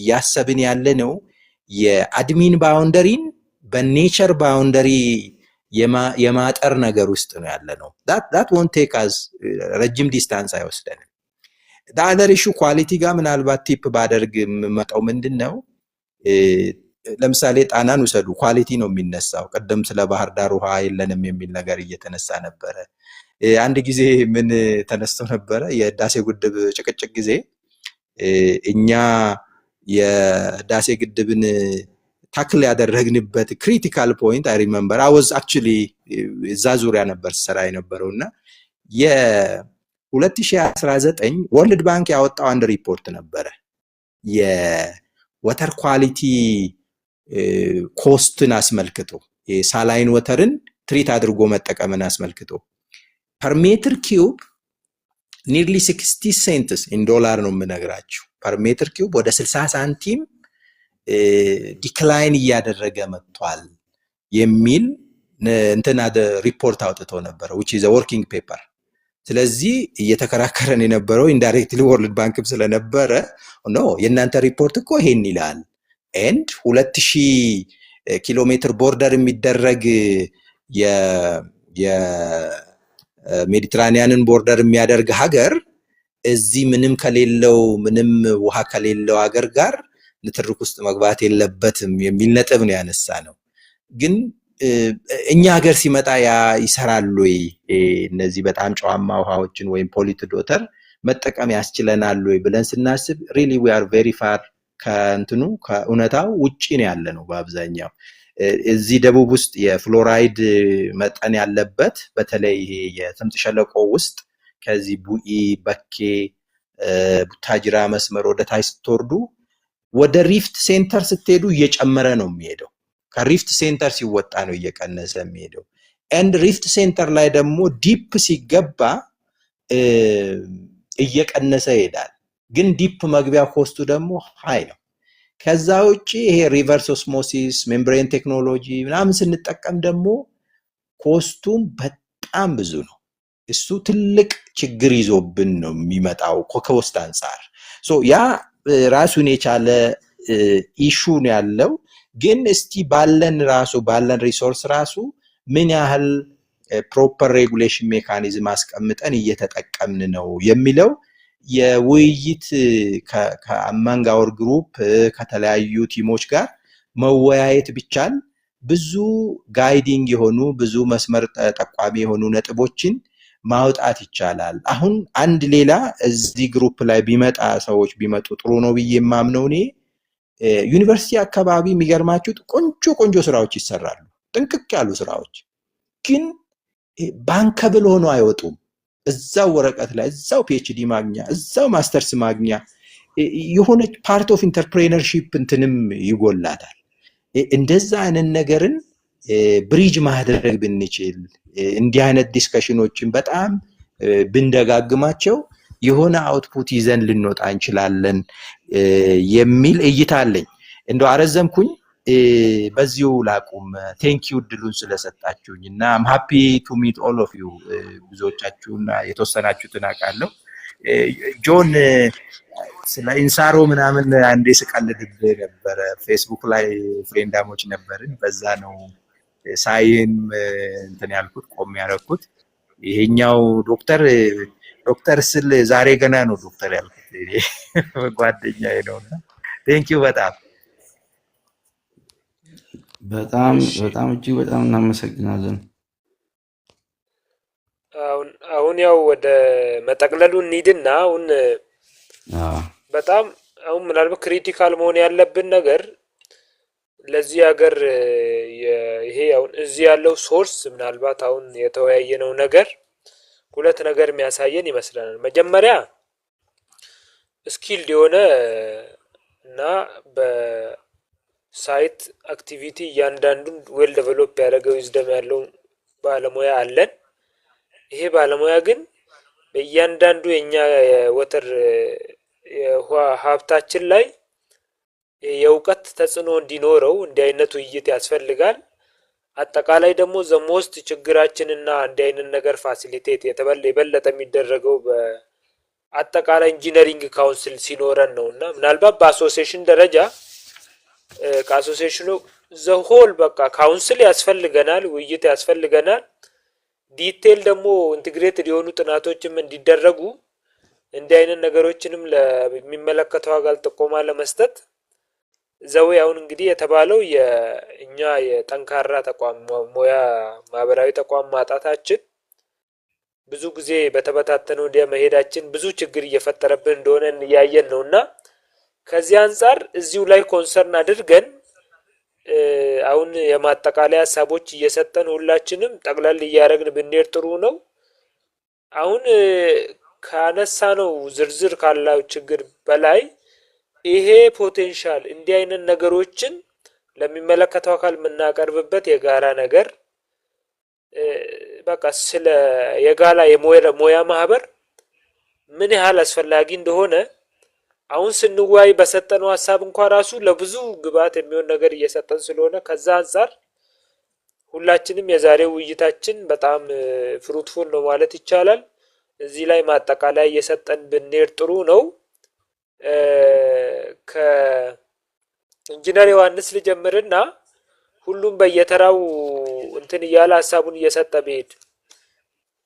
ያሰብን ያለ ነው የአድሚን ባውንደሪን በኔቸር ባውንደሪ የማጠር ነገር ውስጥ ነው ያለ ነው። that won't take us ረጅም ዲስታንስ አይወስደንም። the other issue ኳሊቲ ጋር ምናልባት ቲፕ ባደርግ መጣው ምንድነው ለምሳሌ ጣናን ውሰዱ ኳሊቲ ነው የሚነሳው። ቀደም ስለ ባህር ዳር ውሃ የለንም የሚል ነገር እየተነሳ ነበር። አንድ ጊዜ ምን ተነስቶ ነበር የዳሴ ግድብ ጭቅጭቅ ጊዜ እኛ የዳሴ ግድብን ታክል ያደረግንበት ክሪቲካል ፖይንት አይ ሪሜምበር I was actually እዛ ዙሪያ ነበር ሰራ የነበረውና የ2019 ወርልድ ባንክ ያወጣው አንድ ሪፖርት ነበር የወተር ኳሊቲ ኮስትን አስመልክቶ የሳላይን ወተርን ትሪት አድርጎ መጠቀምን አስመልክቶ ፐር ሜትር ኪዩብ nearly 60 cents in ዶላር ነው የምነግራችሁ ፐር ሜትር ኪዩብ ወደ 60 ሳንቲም ዲክላይን እያደረገ መጥቷል የሚል እንትና ሪፖርት አውጥቶ ነበር which is a working paper። ስለዚህ እየተከራከረን የነበረው ኢንዳይሬክትሊ ወርልድ ባንክም ስለነበረ ኖ የናንተ ሪፖርት እኮ ይሄን ይላል and 2000 ኪሎ ሜትር ቦርደር የሚደረግ የሜዲትራኒያንን ቦርደር የሚያደርግ ሀገር እዚህ ምንም ከሌለው ምንም ውሃ ከሌለው ሀገር ጋር ንትርክ ውስጥ መግባት የለበትም የሚል ነጥብ ነው ያነሳ ነው። ግን እኛ ሀገር ሲመጣ ያ ይሰራል ወይ እነዚህ በጣም ጨዋማ ውሃዎችን ወይም ፖሊትድ ወተር መጠቀም ያስችለናል ወይ ብለን ስናስብ really we are very far ከእንትኑ ከኡነታው ውጪ ነው ያለ ነው። በአብዛኛው እዚህ ደቡብ ውስጥ የፍሎራይድ መጠን ያለበት በተለይ ይሄ የስምጥ ሸለቆ ውስጥ ከዚህ ቡኢ በኬ ቡታጅራ መስመር ወደ ታች ስትወርዱ ወደ ሪፍት ሴንተር ስትሄዱ እየጨመረ ነው የሚሄደው። ከሪፍት ሴንተር ሲወጣ ነው እየቀነሰ የሚሄደው and ሪፍት ሴንተር ላይ ደግሞ ዲፕ ሲገባ እየቀነሰ ይሄዳል። ግን ዲፕ መግቢያ ኮስቱ ደግሞ ሃይ ነው። ከዛ ውጪ ይሄ ሪቨርስ ኦስሞሲስ ሜምብሬን ቴክኖሎጂ ምናምን ስንጠቀም ደግሞ ኮስቱም በጣም ብዙ ነው። እሱ ትልቅ ችግር ይዞብን ነው የሚመጣው ከኮስት አንፃር። ሶ ያ ራሱን የቻለ ኢሹ ነው ያለው። ግን እስቲ ባለን ሪሶርስ ራሱ ምን ያህል ፕሮፐር ሬጉሌሽን ሜካኒዝም አስቀምጠን እየተጠቀምን ነው የሚለው የውይይት ከአማንግ አወር ግሩፕ ከተለያዩ ቲሞች ጋር መወያየት ቢቻል ብዙ ጋይዲንግ የሆኑ ብዙ መስመር ጠቋሚ የሆኑ ነጥቦችን ማውጣት ይቻላል። አሁን አንድ ሌላ እዚህ ግሩፕ ላይ ቢመጣ ሰዎች ቢመጡ ጥሩ ነው ብዬ የማምነው እኔ ዩኒቨርሲቲ አካባቢ የሚገርማችሁ ቆንጆ ስራዎች ይሰራሉ፣ ጥንቅቅ ያሉ ስራዎች ግን ባንከብል ሆኖ አይወጡም። እዛው ወረቀት ላይ እዛው ፒኤችዲ ማግኛ እዛው ማስተርስ ማግኛ የሆነች ፓርት ኦፍ ኢንተርፕሬነርሺፕ እንትንም ይጎላታል። እንደዛ አይነት ነገርን ብሪጅ ማድረግ ብንችል እንዲህ አይነት ዲስከሽኖችን በጣም ብንደጋግማቸው የሆነ አውትፑት ይዘን ልንወጣ እንችላለን የሚል እይታ አለኝ። እንደው አረዘምኩኝ፣ በዚሁ ላቁም። ቴንክ ዩ እድሉን ስለሰጣችሁኝ እና አም ሃፒ ቱ ሚት ኦል ኦፍ ዩ። ብዙዎቻችሁና የተወሰናችሁትን አውቃለሁ። ጆን ስለ ኢንሳሮ ምናምን አንዴ ስቀልድብህ ነበረ። ፌስቡክ ላይ ፍሬንዳሞች ነበርን። በዛ ነው ሳይን እንትን ያልኩት ቆም ያደረኩት። ይሄኛው ዶክተር ስል ዛሬ ገና ነው ዶክተር ያልኩት ጓደኛዬ ነውና ቴንክ ዩ በጣም በጣም እጅግ በጣም እናመሰግናለን። አሁን ያው ወደ መጠቅለሉ እንሂድና በጣም አሁን ምናልባት ክሪቲካል መሆን ያለብን ነገር ለዚህ ሀገር ይሄ አሁን እዚህ ያለው ሶርስ ምናልባት አሁን የተወያየነው ነገር ሁለት ነገር የሚያሳየን ይመስላል። መጀመሪያ ስኪልድ የሆነ እና በሳይት አክቲቪቲ እያንዳንዱን ዌል ዴቨሎፕ ያደረገው ዊዝደም ያለው ባለሙያ አለን። ይሄ ባለሙያ ግን በእያንዳንዱ የኛ የወተር የውሃ ሀብታችን ላይ የእውቀት ተጽዕኖ እንዲኖረው እንዲህ አይነት ውይይት ያስፈልጋል። አጠቃላይ ደግሞ ዘሞስት ችግራችንና እንዲህ አይነት ነገር ፋሲሊቴት የበለጠ የሚደረገው በአጠቃላይ ኢንጂነሪንግ ካውንስል ሲኖረን ነውና ምናልባት በአሶሲዬሽን ደረጃ ከአሶሲዬሽኑ ዘሆል በቃ ካውንስል ያስፈልገናል፣ ውይይት ያስፈልገናል። ዲቴል ደግሞ ኢንቲግሬትድ የሆኑ ጥናቶችም እንዲደረጉ እንዲህ አይነት ነገሮችንም ለሚመለከተው አካል ጥቆማ ለመስጠት ዘው አሁን እንግዲህ የተባለው የእኛ የጠንካራ ተቋም ሙያ ማህበራዊ ተቋም ማጣታችን ብዙ ጊዜ በተበታተነው ወዲያ መሄዳችን ብዙ ችግር እየፈጠረብን እንደሆነ እያየን ነውና ከዚህ አንፃር እዚሁ ላይ ኮንሰርን አድርገን አሁን የማጠቃለያ ሀሳቦች እየሰጠን ሁላችንም ጠቅላላ እያደረግን ብንሄድ ጥሩ ነው። አሁን ካነሳ ነው ዝርዝር ካለው ችግር በላይ ይሄ ፖቴንሻል እንዲህ አይነት ነገሮችን ለሚመለከተው አካል የምናቀርብበት የጋራ ነገር በቃ ስለ የጋላ የሞያ ማህበር ምን ያህል አስፈላጊ እንደሆነ አሁን ስንወያይ በሰጠነው ሀሳብ እንኳን ራሱ ለብዙ ግብዓት የሚሆን ነገር እየሰጠን ስለሆነ ከዛ አንፃር ሁላችንም የዛሬው ውይይታችን በጣም ፍሩትፉል ነው ማለት ይቻላል። እዚህ ላይ ማጠቃለያ እየሰጠን ብንሄድ ጥሩ ነው። ከኢንጂነር ዮሐንስ ልጀምርና ሁሉም በየተራው እንትን እያለ ሀሳቡን እየሰጠ ቢሄድ።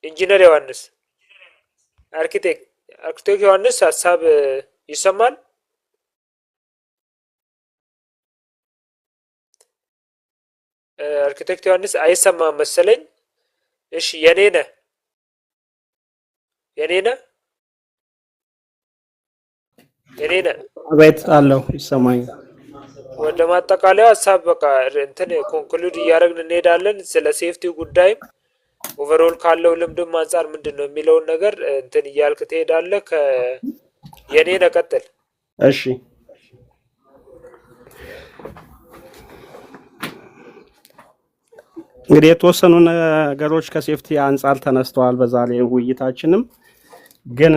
ኢንጂነር ዮሐንስ አርኪቴክት ዮሐንስ ሀሳብ ይሰማል? አርኪቴክት ዮሐንስ አይሰማም መሰለኝ። እሺ የኔነ አቤት አለው ይሰማኛል። ወደ ማጠቃለያ ሀሳብ በቃ እንትን ኮንክሉድ እያደረግን እንሄዳለን። ስለ ሴፍቲ ጉዳይም ኦቨርኦል ካለው ልምድም አንፃር ምንድነው የሚለውን ነገር እንትን እያልክ ትሄዳለህ። የኔነ ቀጥል። እሺ እንግዲህ የተወሰኑ ነገሮች ከሴፍቲ አንፃር ተነስተዋል በዛሬ ውይይታችንም። ግን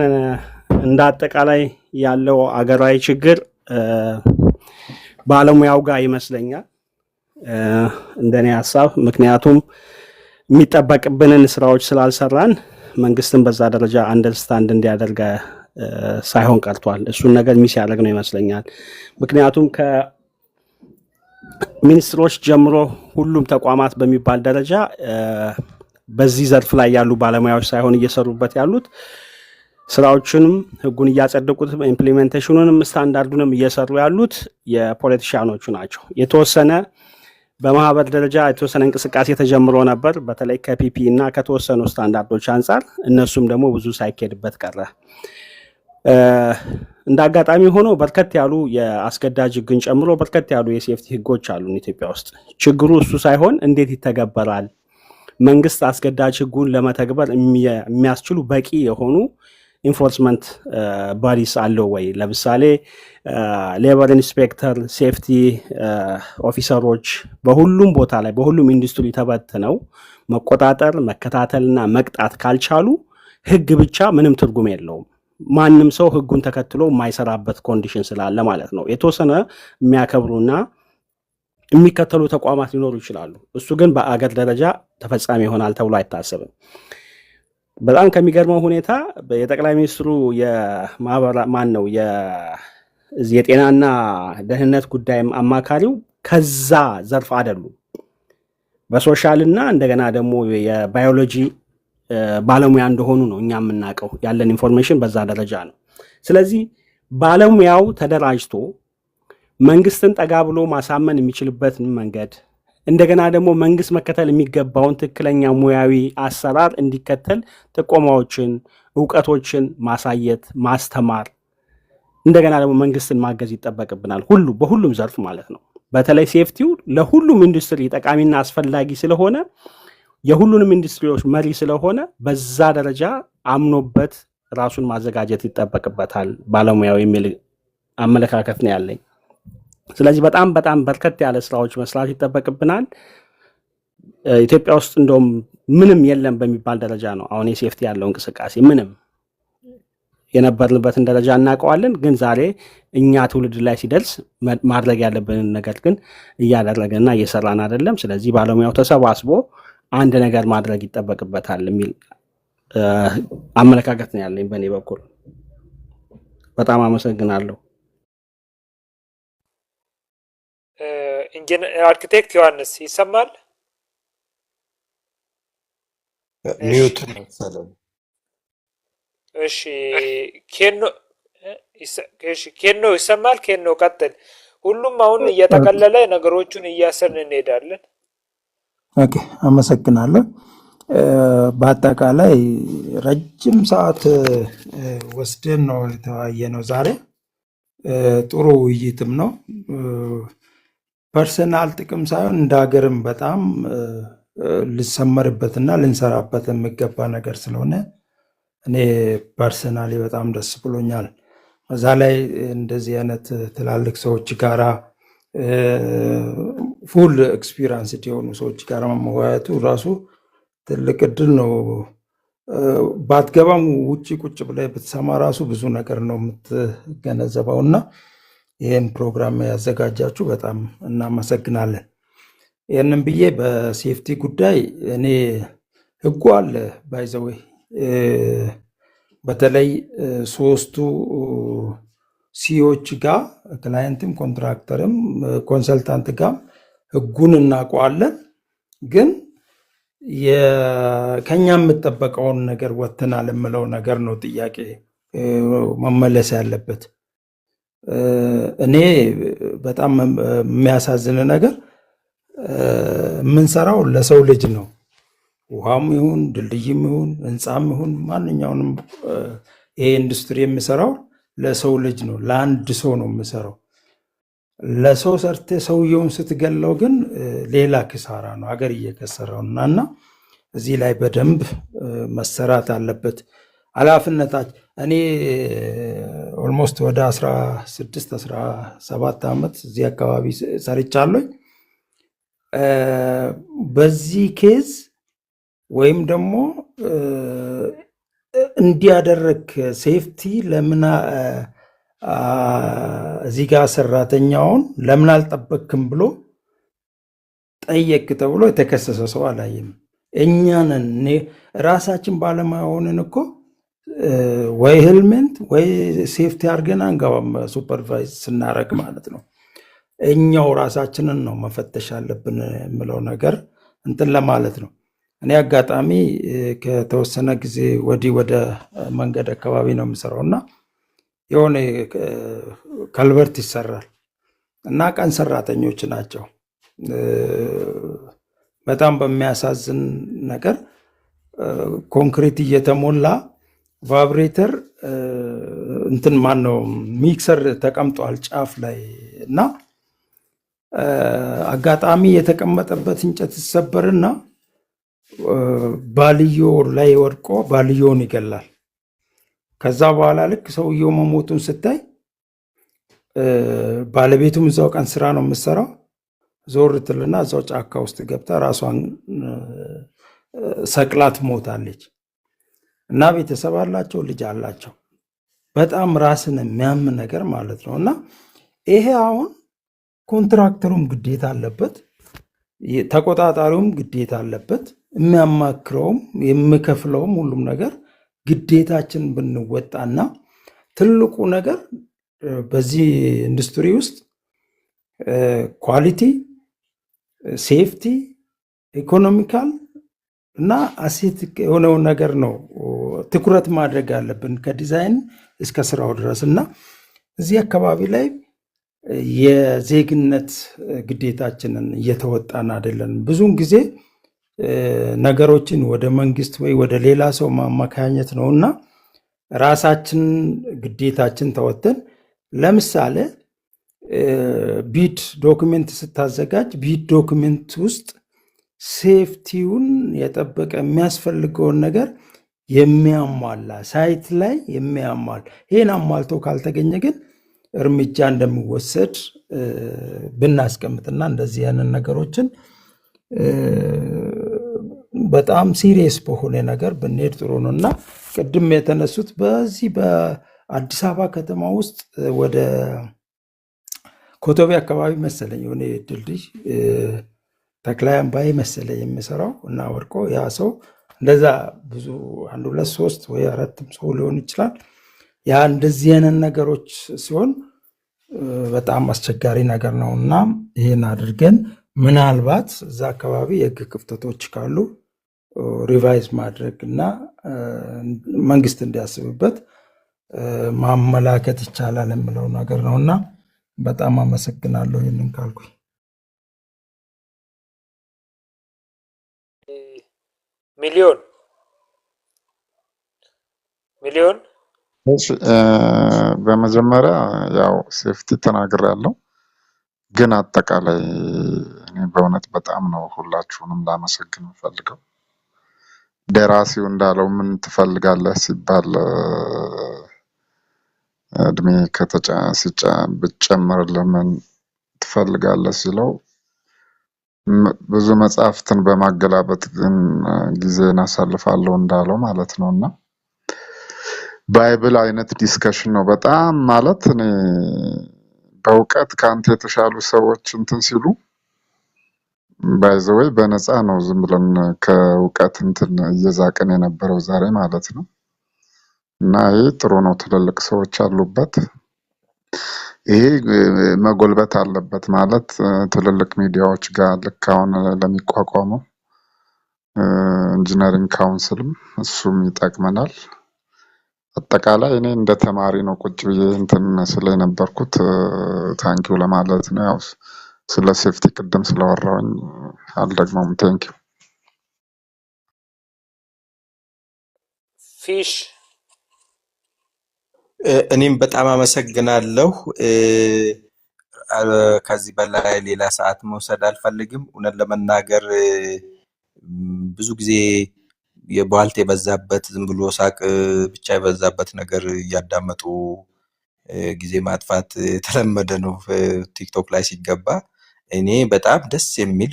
እንደ አጠቃላይ ያለው አገራዊ ችግር ባለሙያው ጋር ይመስለኛል እንደኔ ሀሳብ። ምክንያቱም የሚጠበቅብንን ስራዎች ስላልሰራን መንግስትን በዛ ደረጃ አንደርስታንድ እንዲያደርግ ሳይሆን ቀርቷል። እሱን ነገር ሚስ ያደርግ ነው ይመስለኛል። ምክንያቱም ከሚኒስትሮች ጀምሮ ሁሉም ተቋማት በሚባል ደረጃ በዚህ ዘርፍ ላይ ያሉ ባለሙያዎች ሳይሆን እየሰሩበት ያሉት ስራዎችንም ህጉን እያጸደቁት ኢምፕሊሜንቴሽኑንም ስታንዳርዱንም እየሰሩ ያሉት የፖለቲሻኖቹ ናቸው። የተወሰነ በማህበር ደረጃ የተወሰነ እንቅስቃሴ ተጀምሮ ነበር፣ በተለይ ከፒፒ እና ከተወሰኑ ስታንዳርዶች አንጻር። እነሱም ደግሞ ብዙ ሳይኬድበት ቀረ። እንደ አጋጣሚ ሆኖ በርከት ያሉ የአስገዳጅ ህግን ጨምሮ በርከት ያሉ የሴፍቲ ህጎች አሉ ኢትዮጵያ ውስጥ። ችግሩ እሱ ሳይሆን እንዴት ይተገበራል፣ መንግስት አስገዳጅ ህጉን ለመተግበር የሚያስችሉ በቂ የሆኑ ኢንፎርስመንት ባዲስ አለው ወይ? ለምሳሌ ሌበር ኢንስፔክተር፣ ሴፍቲ ኦፊሰሮች በሁሉም ቦታ ላይ በሁሉም ኢንዱስትሪ ተበትነው መቆጣጠር መከታተልና መቅጣት ካልቻሉ ህግ ብቻ ምንም ትርጉም የለውም። ማንም ሰው ህጉን ተከትሎ የማይሰራበት ኮንዲሽን ስላለ ማለት ነው። የተወሰነ የሚያከብሩና የሚከተሉ ተቋማት ሊኖሩ ይችላሉ። እሱ ግን በአገር ደረጃ ተፈጻሚ ይሆናል ተብሎ አይታሰብም። በጣም ከሚገርመው ሁኔታ የጠቅላይ ሚኒስትሩ የጤናና ደህንነት ጉዳይ አማካሪው ከዛ ዘርፍ አይደሉም። በሶሻልና እንደገና ደግሞ የባዮሎጂ ባለሙያ እንደሆኑ ነው እኛ የምናውቀው። ያለን ኢንፎርሜሽን በዛ ደረጃ ነው። ስለዚህ ባለሙያው ተደራጅቶ መንግስትን ጠጋ ብሎ ማሳመን የሚችልበትን መንገድ እንደገና ደግሞ መንግስት መከተል የሚገባውን ትክክለኛ ሙያዊ አሰራር እንዲከተል ጥቆማዎችን፣ እውቀቶችን ማሳየት፣ ማስተማር እንደገና ደግሞ መንግስትን ማገዝ ይጠበቅብናል። በሁሉም ዘርፍ ማለት ነው። በተለይ ሴፍቲው ለሁሉም ኢንዱስትሪ ጠቃሚና አስፈላጊ ስለሆነ የሁሉንም ኢንዱስትሪዎች መሪ ስለሆነ በዛ ደረጃ አምኖበት ራሱን ማዘጋጀት ይጠበቅበታል ባለሙያው የሚል አመለካከት ነው ያለኝ። ስለዚህ በጣም በጣም በርከት ያለ ስራዎች መስራት ይጠበቅብናል። ኢትዮጵያ ውስጥ እንደውም ምንም የለም በሚባል ደረጃ ነው አሁን የሴፍቲ ያለው እንቅስቃሴ። ምንም የነበርንበትን ደረጃ እናውቀዋለን፣ ግን ዛሬ እኛ ትውልድ ላይ ሲደርስ ማድረግ ያለብንን ነገር ግን እያደረገና እየሰራን አይደለም። ስለዚህ ባለሙያው ተሰባስቦ አንድ ነገር ማድረግ ይጠበቅበታል የሚል አመለካከት ነው ያለኝ በእኔ በኩል። በጣም አመሰግናለሁ። ኢንጂነር አርኪቴክት ዮሐንስ ይሰማል? ሚዩት መሰለኝ። እሺ ኬኖ ይሰማል? ኬኖ ቀጥል። ሁሉም አሁን እየተቀለለ ነገሮቹን እያሰርን እንሄዳለን። ኦኬ፣ አመሰግናለሁ። በአጠቃላይ ረጅም ሰዓት ወስደን ነው የተወያየ ነው ዛሬ። ጥሩ ውይይትም ነው። ፐርሰናል ጥቅም ሳይሆን እንደ ሀገርም በጣም ልሰመርበትና ልንሰራበት የሚገባ ነገር ስለሆነ እኔ ፐርሰናሊ በጣም ደስ ብሎኛል። እዛ ላይ እንደዚህ አይነት ትላልቅ ሰዎች ጋራ ፉል ኤክስፒሪንስ የሆኑ ሰዎች ጋር መወያየቱ ራሱ ትልቅ እድል ነው። ባትገባም ውጭ ቁጭ ብላይ ብትሰማ ራሱ ብዙ ነገር ነው የምትገነዘበው እና ይህን ፕሮግራም ያዘጋጃችሁ በጣም እናመሰግናለን። ይህንን ብዬ በሴፍቲ ጉዳይ እኔ ህጉ አለ ባይዘወይ በተለይ ሶስቱ ሲዎች ጋር ክላይንትም ኮንትራክተርም ኮንሰልታንት ጋር ህጉን እናውቀዋለን፣ ግን ከኛ የምጠበቀውን ነገር ወጥተናል የምለው ነገር ነው ጥያቄ መመለስ ያለበት። እኔ በጣም የሚያሳዝን ነገር የምንሰራው ለሰው ልጅ ነው። ውሃም ይሁን ድልድይም ይሁን ህንፃም ይሁን ማንኛውንም ይሄ ኢንዱስትሪ የሚሰራው ለሰው ልጅ ነው። ለአንድ ሰው ነው የምሰራው። ለሰው ሰርተ ሰውየውን ስትገለው ግን ሌላ ክሳራ ነው፣ ሀገር እየከሰረው እና እዚህ ላይ በደንብ መሰራት አለበት። ኃላፊነታች እኔ ኦልሞስት ወደ 16-17 ዓመት እዚህ አካባቢ ሰርቻለሁ። በዚህ ኬዝ ወይም ደግሞ እንዲያደረግ ሴፍቲ ለምን እዚህ ጋር ሰራተኛውን ለምን አልጠበቅክም ብሎ ጠየቅ ተብሎ የተከሰሰ ሰው አላየም። እኛንን ራሳችን ባለሙያ ሆነን እኮ ወይ ሄልሜት ወይ ሴፍቲ አድርገን አንገባም። ሱፐርቫይዝ ስናረግ ማለት ነው። እኛው ራሳችንን ነው መፈተሽ አለብን የምለው ነገር እንትን ለማለት ነው። እኔ አጋጣሚ ከተወሰነ ጊዜ ወዲህ ወደ መንገድ አካባቢ ነው የምሰራው እና የሆነ ከልቨርት ይሰራል እና ቀን ሰራተኞች ናቸው። በጣም በሚያሳዝን ነገር ኮንክሪት እየተሞላ ቫብሬተር እንትን ማን ነው ሚክሰር ተቀምጧል ጫፍ ላይ እና አጋጣሚ የተቀመጠበት እንጨት ይሰበርና ባልዮ ላይ ወድቆ ባልዮውን ይገላል። ከዛ በኋላ ልክ ሰውየው መሞቱን ስታይ ባለቤቱም እዛው ቀን ስራ ነው የምትሰራው። ዞር ትልና እዛው ጫካ ውስጥ ገብታ ራሷን ሰቅላ ትሞታለች። እና ቤተሰብ አላቸው፣ ልጅ አላቸው። በጣም ራስን የሚያም ነገር ማለት ነው። እና ይሄ አሁን ኮንትራክተሩም ግዴታ አለበት፣ ተቆጣጣሪውም ግዴታ አለበት፣ የሚያማክረውም የምከፍለውም ሁሉም ነገር ግዴታችን ብንወጣና ትልቁ ነገር በዚህ ኢንዱስትሪ ውስጥ ኳሊቲ፣ ሴፍቲ፣ ኢኮኖሚካል እና አሴት የሆነውን ነገር ነው ትኩረት ማድረግ ያለብን ከዲዛይን እስከ ስራው ድረስ። እና እዚህ አካባቢ ላይ የዜግነት ግዴታችንን እየተወጣን አይደለንም። ብዙውን ጊዜ ነገሮችን ወደ መንግስት ወይ ወደ ሌላ ሰው ማማካኘት ነው እና ራሳችን ግዴታችን ተወጥተን ለምሳሌ ቢድ ዶክመንት ስታዘጋጅ ቢድ ዶክመንት ውስጥ ሴፍቲውን የጠበቀ የሚያስፈልገውን ነገር የሚያሟላ ሳይት ላይ የሚያሟላ ይህን አሟልቶ ካልተገኘ ግን እርምጃ እንደሚወሰድ ብናስቀምጥና እንደዚህ ያንን ነገሮችን በጣም ሲሪየስ በሆነ ነገር ብንሄድ ጥሩ ነው እና ቅድም የተነሱት በዚህ በአዲስ አበባ ከተማ ውስጥ ወደ ኮቶቤ አካባቢ መሰለኝ የሆነ ድልድይ ተክላይ አምባዬ መሰለኝ የሚሰራው እና ወርቆ ያ ሰው እንደዛ ብዙ 1 2 3 ወይ 4 ሰው ሊሆን ይችላል። ያ እንደዚህ አይነት ነገሮች ሲሆን በጣም አስቸጋሪ ነገር ነው እና ይህን አድርገን ምናልባት እዛ አካባቢ የህግ ክፍተቶች ካሉ ሪቫይዝ ማድረግ እና መንግስት እንዲያስብበት ማመላከት ይቻላል የምለው ነገር ነው እና በጣም አመሰግናለሁ ይህንን ካልኩኝ። ሚሊዮን በመጀመሪያ ያው ሴፍቲ ተናግሬያለሁ፣ ግን አጠቃላይ እኔ በእውነት በጣም ነው ሁላችሁንም ላመሰግን የምፈልገው። ደራሲው እንዳለው ምን ትፈልጋለህ ሲባል እድሜ ብጨምርልህ ምን ትፈልጋለህ ሲለው ብዙ መጽሐፍትን በማገላበጥ ግን ጊዜን አሳልፋለሁ እንዳለው ማለት ነው እና ባይብል አይነት ዲስከሽን ነው በጣም ማለት እኔ በእውቀት ከአንተ የተሻሉ ሰዎች እንትን ሲሉ ባይዘወይ በነፃ ነው ዝም ብለን ከእውቀት እንትን እየዛቅን የነበረው ዛሬ ማለት ነው እና ይሄ ጥሩ ነው። ትልልቅ ሰዎች አሉበት። ይሄ መጎልበት አለበት ማለት ትልልቅ ሚዲያዎች ጋር ልክ አሁን ለሚቋቋመው ኢንጂነሪንግ ካውንስልም እሱም ይጠቅመናል። አጠቃላይ እኔ እንደ ተማሪ ነው ቁጭ ብዬ እንትን ስለነበርኩት ታንኪው ለማለት ነው። ያው ስለ ሴፍቲ ቅድም ስለወራሁኝ አልደግመውም። ታንኪው ፊሽ እኔም በጣም አመሰግናለሁ። ከዚህ በላይ ሌላ ሰዓት መውሰድ አልፈልግም። እውነት ለመናገር ብዙ ጊዜ የቧልት የበዛበት ዝም ብሎ ሳቅ ብቻ የበዛበት ነገር እያዳመጡ ጊዜ ማጥፋት የተለመደ ነው ቲክቶክ ላይ ሲገባ። እኔ በጣም ደስ የሚል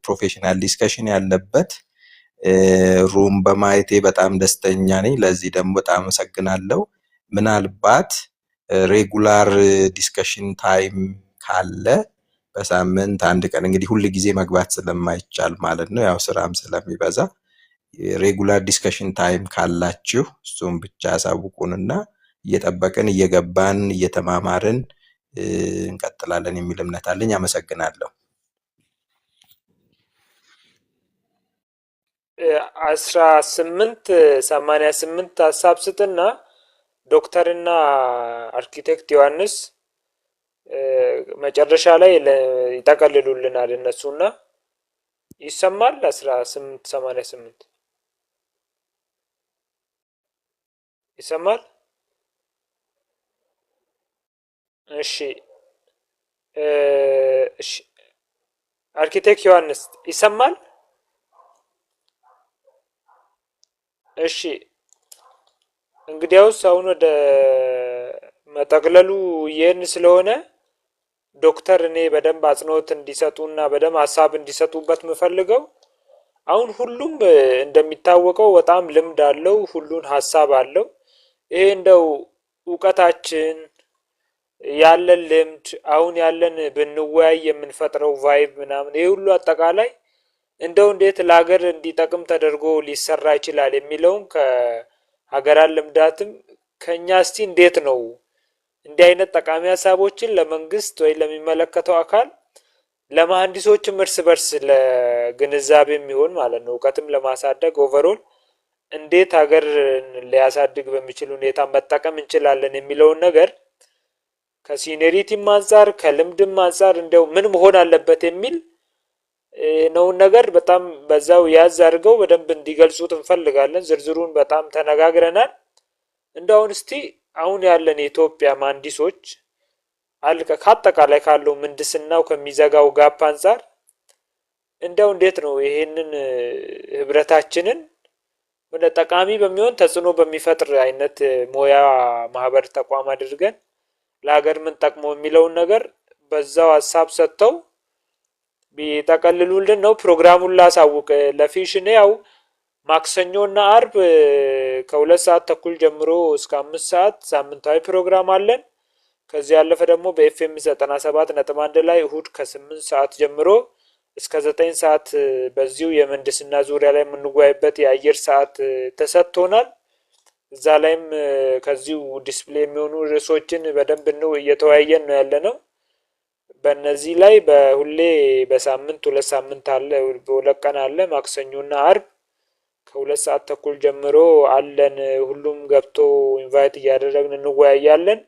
ፕሮፌሽናል ዲስከሽን ያለበት ሩም በማየቴ በጣም ደስተኛ ነኝ። ለዚህ ደግሞ በጣም አመሰግናለሁ። ምናልባት ሬጉላር ዲስከሽን ታይም ካለ በሳምንት አንድ ቀን እንግዲህ ሁል ጊዜ መግባት ስለማይቻል ማለት ነው ያው ስራም ስለሚበዛ ሬጉላር ዲስከሽን ታይም ካላችሁ እሱም ብቻ አሳውቁንና እየጠበቅን እየገባን እየተማማርን እንቀጥላለን የሚል እምነት አለኝ። አመሰግናለሁ። 1888 ሀሳብ ስጥና ዶክተርና አርኪቴክት ዮሐንስ መጨረሻ ላይ ይጠቀልሉልናል እነሱና ይሰማል። 1888 ይሰማል። እሺ እሺ አርኪቴክት ዮሐንስ ይሰማል? እሺ እንግዲያውስ አሁን ወደ መጠቅለሉ ይህን ስለሆነ ዶክተር እኔ በደንብ አጽንኦት እንዲሰጡና በደንብ ሀሳብ እንዲሰጡበት የምፈልገው አሁን ሁሉም እንደሚታወቀው በጣም ልምድ አለው፣ ሁሉን ሀሳብ አለው። ይሄ እንደው እውቀታችን ያለን ልምድ አሁን ያለን ብንወያይ የምንፈጥረው ቫይብ ምናምን ይሄ ሁሉ አጠቃላይ እንደው እንዴት ለሀገር እንዲጠቅም ተደርጎ ሊሰራ ይችላል የሚለውን ከሀገራን ልምዳትም ከኛ እስቲ እንዴት ነው እንዲህ አይነት ጠቃሚ ሀሳቦችን ለመንግስት ወይ ለሚመለከተው አካል ለመሐንዲሶችም እርስ በርስ ለግንዛቤ የሚሆን ማለት ነው እውቀትም ለማሳደግ ኦቨሮል እንዴት ሀገር ሊያሳድግ በሚችል ሁኔታ መጠቀም እንችላለን የሚለውን ነገር ከሲኒሪቲም አንፃር ከልምድም አንፃር እንደው ምን መሆን አለበት የሚል ነውን ነገር በጣም በዛው ያዝ አድርገው በደንብ እንዲገልጹት እንፈልጋለን። ዝርዝሩን በጣም ተነጋግረናል። እንደውን እስቲ አሁን ያለን የኢትዮጵያ መሐንዲሶች ከአጠቃላይ ካለው ምህንድስናው ከሚዘጋው ጋፕ አንፃር እንደው እንዴት ነው ይሄንን ህብረታችንን ወደ ጠቃሚ በሚሆን ተጽዕኖ በሚፈጥር አይነት ሙያ ማህበር ተቋም አድርገን ለሀገር ምን ጠቅሞ የሚለውን ነገር በዛው ሀሳብ ሰጥተው ቢጠቀልሉልን ነው። ፕሮግራሙን ላሳውቅ ለፊሽኔ ያው ማክሰኞና አርብ ከ2 ሰዓት ተኩል ጀምሮ እስከ 5 ሰዓት ሳምንታዊ ፕሮግራም አለን። ከዚህ ያለፈ ደግሞ በኤፍኤም 97.1 ላይ እሁድ ከ8 ሰዓት ጀምሮ እስከ 9 ሰዓት በዚሁ የምህንድስና ዙሪያ ላይ የምንወያይበት የአየር ሰዓት ተሰጥቶናል። እዛ ላይም ከዚሁ ዲስፕሌይ የሚሆኑ ርዕሶችን በደንብ ነው እየተወያየን ነው ያለነው። በእነዚህ ላይ በሁሌ በሳምንት 2 ሳምንት አለ፣ በሁለት ቀን አለ፣ ማክሰኞና አርብ ከ2 ሰዓት ተኩል ጀምሮ አለን። ሁሉም ገብቶ ኢንቫይት እያደረግን እንወያያለን።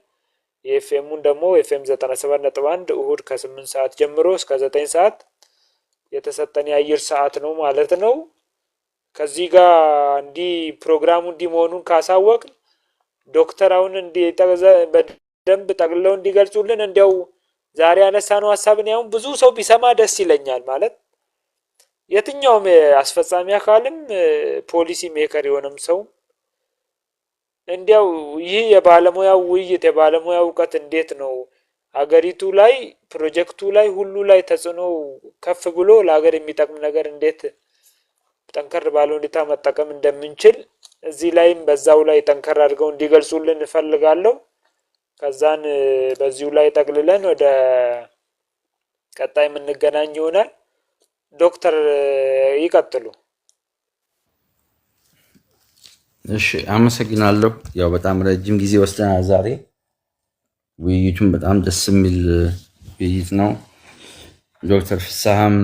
የኤፍኤሙን ደግሞ ኤፍኤም 97.1 እሁድ ከ8 ሰዓት ጀምሮ እስከ 9 ሰዓት የተሰጠን የአየር ሰዓት ነው ማለት ነው። ከዚህ ጋር እንዲህ ፕሮግራሙ እንዲህ መሆኑን ካሳወቅ ዶክተር አሁን በደንብ ጠቅልለው እንዲገልጹልን እንዲያው ዛሬ ያነሳነው ሀሳብን ያሁን ብዙ ሰው ቢሰማ ደስ ይለኛል። ማለት የትኛውም አስፈጻሚ አካልም ፖሊሲ ሜከር የሆነም ሰው እንዲያው ይህ የባለሙያው ውይይት የባለሙያ እውቀት እንዴት ነው ሀገሪቱ ላይ ፕሮጀክቱ ላይ ሁሉ ላይ ተጽዕኖ ከፍ ብሎ ለሀገር የሚጠቅም ነገር እንዴት ጠንከር ባለ ሁኔታ መጠቀም እንደምንችል እዚህ ላይም በዛው ላይ ጠንከር አድርገው እንዲገልጹልን እፈልጋለሁ። ከዛን በዚሁ ላይ ጠቅልለን ወደ ቀጣይ የምንገናኝ ይሆናል። ዶክተር ይቀጥሉ። እሺ፣ አመሰግናለሁ። ያው በጣም ረጅም ጊዜ ወስደናል ዛሬ። ውይይቱም በጣም ደስ የሚል ውይይት ነው። ዶክተር ፍስሐም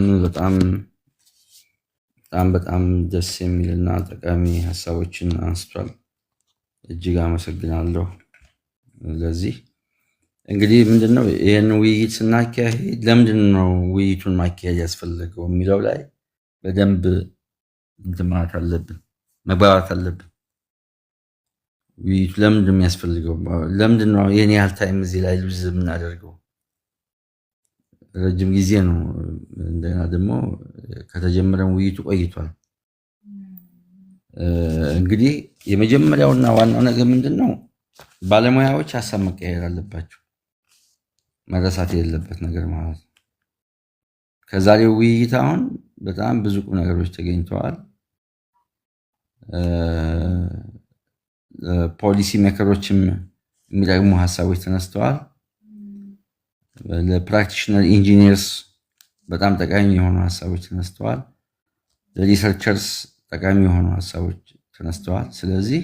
በጣም ደስ የሚልና ጠቃሚ ሀሳቦችን አንስቷል። እጅግ አመሰግናለሁ። ለዚህ እንግዲህ ምንድነው ይህን ውይይት ስናካሄድ ለምንድን ነው ውይይቱን ማካሄድ ያስፈለገው የሚለው ላይ በደንብ እንትማት አለብን፣ መግባባት አለብን። ውይይቱ ለምንድን ነው የሚያስፈልገው? ለምንድን ነው ይህን ያህል ታይም እዚህ ላይ ሉዝ የምናደርገው? ረጅም ጊዜ ነው። እንደገና ደግሞ ከተጀመረን ውይይቱ ቆይቷል። እንግዲህ የመጀመሪያውና ዋናው ነገር ምንድን ነው? ባለሙያዎች ሀሳብ መቀየር አለባቸው። መረሳት የሌለበት ነገር ማለት ነው። ከዛሬው ውይይት አሁን በጣም ብዙ ቁም ነገሮች ተገኝተዋል። ፖሊሲ ሜከሮችም የሚጠቅሙ ሀሳቦች ተነስተዋል። ለፕራክቲሽነር ኢንጂኒርስ በጣም ጠቃሚ የሆኑ ሀሳቦች ተነስተዋል። ለሪሰርቸርስ ጠቃሚ የሆኑ ሀሳቦች ተነስተዋል። ስለዚህ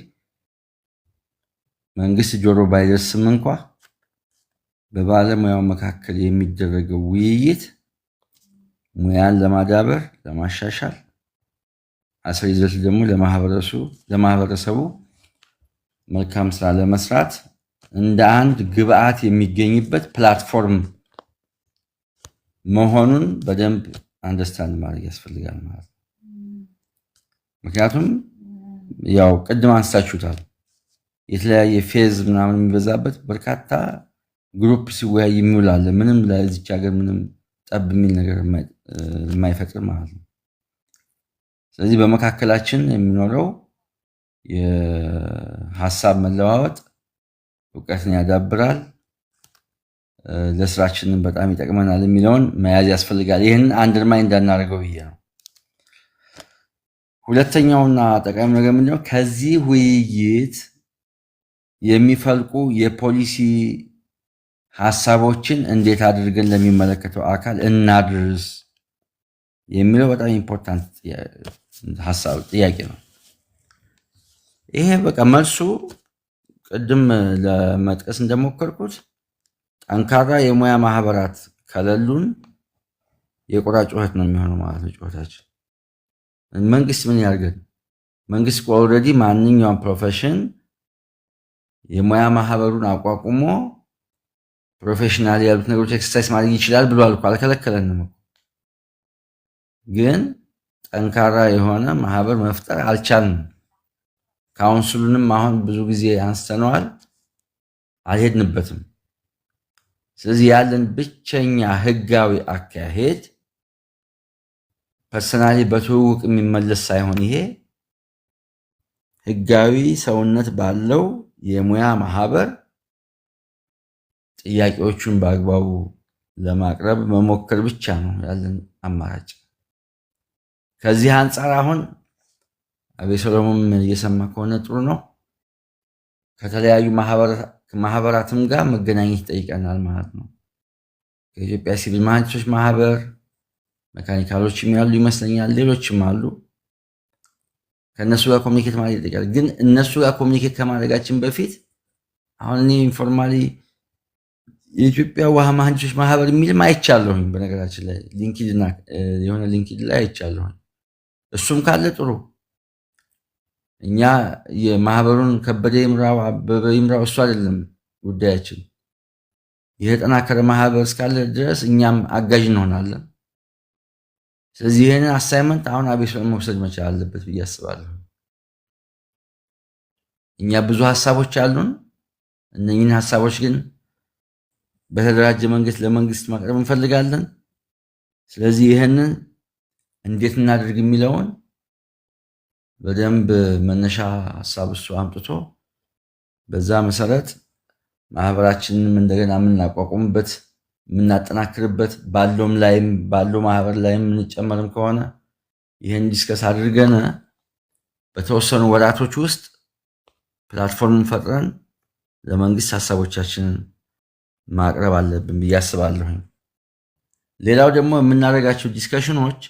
መንግስት ጆሮ ባይደርስም እንኳ በባለሙያው መካከል የሚደረገው ውይይት ሙያን ለማዳበር ለማሻሻል አስሪዘት ደግሞ ለማህበረሰቡ መልካም ስራ ለመስራት እንደ አንድ ግብአት የሚገኝበት ፕላትፎርም መሆኑን በደንብ አንደርስታንድ ማድረግ ያስፈልጋል ማለት ነው። ምክንያቱም ያው ቅድም አንስታችሁታል፣ የተለያየ ፌዝ ምናምን የሚበዛበት በርካታ ግሩፕ ሲወያይ የሚውላለ ምንም ለዚች ሀገር ምንም ጠብ የሚል ነገር የማይፈጥር ማለት ነው። ስለዚህ በመካከላችን የሚኖረው የሀሳብ መለዋወጥ እውቀትን ያዳብራል፣ ለስራችንን በጣም ይጠቅመናል የሚለውን መያዝ ያስፈልጋል። ይህን አንደርማይ እንዳናደርገው ብዬ ነው። ሁለተኛውና ጠቃሚ ነገር ምንድነው? ከዚህ ውይይት የሚፈልቁ የፖሊሲ ሀሳቦችን እንዴት አድርገን ለሚመለከተው አካል እናድርስ የሚለው በጣም ኢምፖርታንት ጥያቄ ነው። ይሄ በቃ መልሱ ቅድም ለመጥቀስ እንደሞከርኩት ጠንካራ የሙያ ማህበራት ከሌሉን የቁራ ጩኸት ነው የሚሆነው ማለት ነው ጩኸታችን። መንግስት ምን ያርገን? መንግስት ኦልሬዲ ማንኛውም ፕሮፌሽን የሙያ ማህበሩን አቋቁሞ ፕሮፌሽናል ያሉት ነገሮች ኤክሰርሳይዝ ማድረግ ይችላል ብሏል እኮ፣ አልከለከለንም። ግን ጠንካራ የሆነ ማህበር መፍጠር አልቻልንም። ካውንስሉንም አሁን ብዙ ጊዜ አንስተነዋል፣ አልሄድንበትም። ስለዚህ ያለን ብቸኛ ህጋዊ አካሄድ ፐርሰናሊ በትውውቅ የሚመለስ ሳይሆን ይሄ ህጋዊ ሰውነት ባለው የሙያ ማህበር ጥያቄዎቹን በአግባቡ ለማቅረብ መሞከር ብቻ ነው ያለን አማራጭ። ከዚህ አንጻር አሁን አቤሰሎምም እየሰማ ከሆነ ጥሩ ነው። ከተለያዩ ማህበራትም ጋር መገናኘት ይጠይቀናል ማለት ነው። ከኢትዮጵያ ሲቪል መሐንዲሶች ማህበር መካኒካሎችም ያሉ ይመስለኛል፣ ሌሎችም አሉ። ከእነሱ ጋር ኮሚኒኬት ማድረግ ይጠይቃል። ግን እነሱ ጋር ኮሚኒኬት ከማድረጋችን በፊት አሁን እኔ ኢንፎርማሊ የኢትዮጵያ ውሃ መሐንዲሶች ማህበር የሚልም አይቻለሁኝ። በነገራችን ላይ የሆነ ሊንክድን ላይ አይቻለሁኝ። እሱም ካለ ጥሩ። እኛ የማህበሩን ከበደ ይምራው አበበ ይምራው እሱ አይደለም ጉዳያችን። የተጠናከረ ማህበር እስካለ ድረስ እኛም አጋዥ እንሆናለን። ስለዚህ ይህንን አሳይመንት አሁን አቤሰሎም መውሰድ መቻል አለበት ብዬ አስባለሁ። እኛ ብዙ ሀሳቦች አሉን። እነኝህን ሀሳቦች ግን በተደራጀ መንገድ ለመንግስት ማቅረብ እንፈልጋለን። ስለዚህ ይህንን እንዴት እናደርግ የሚለውን በደንብ መነሻ ሀሳብ እሱ አምጥቶ በዛ መሰረት ማህበራችንንም እንደገና የምናቋቁምበት የምናጠናክርበት ባለው ማህበር ላይም የምንጨመርም ከሆነ ይህን ዲስከስ አድርገን በተወሰኑ ወራቶች ውስጥ ፕላትፎርምን ፈጥረን ለመንግስት ሀሳቦቻችንን ማቅረብ አለብን ብዬ አስባለሁኝ። ሌላው ደግሞ የምናደርጋቸው ዲስከሽኖች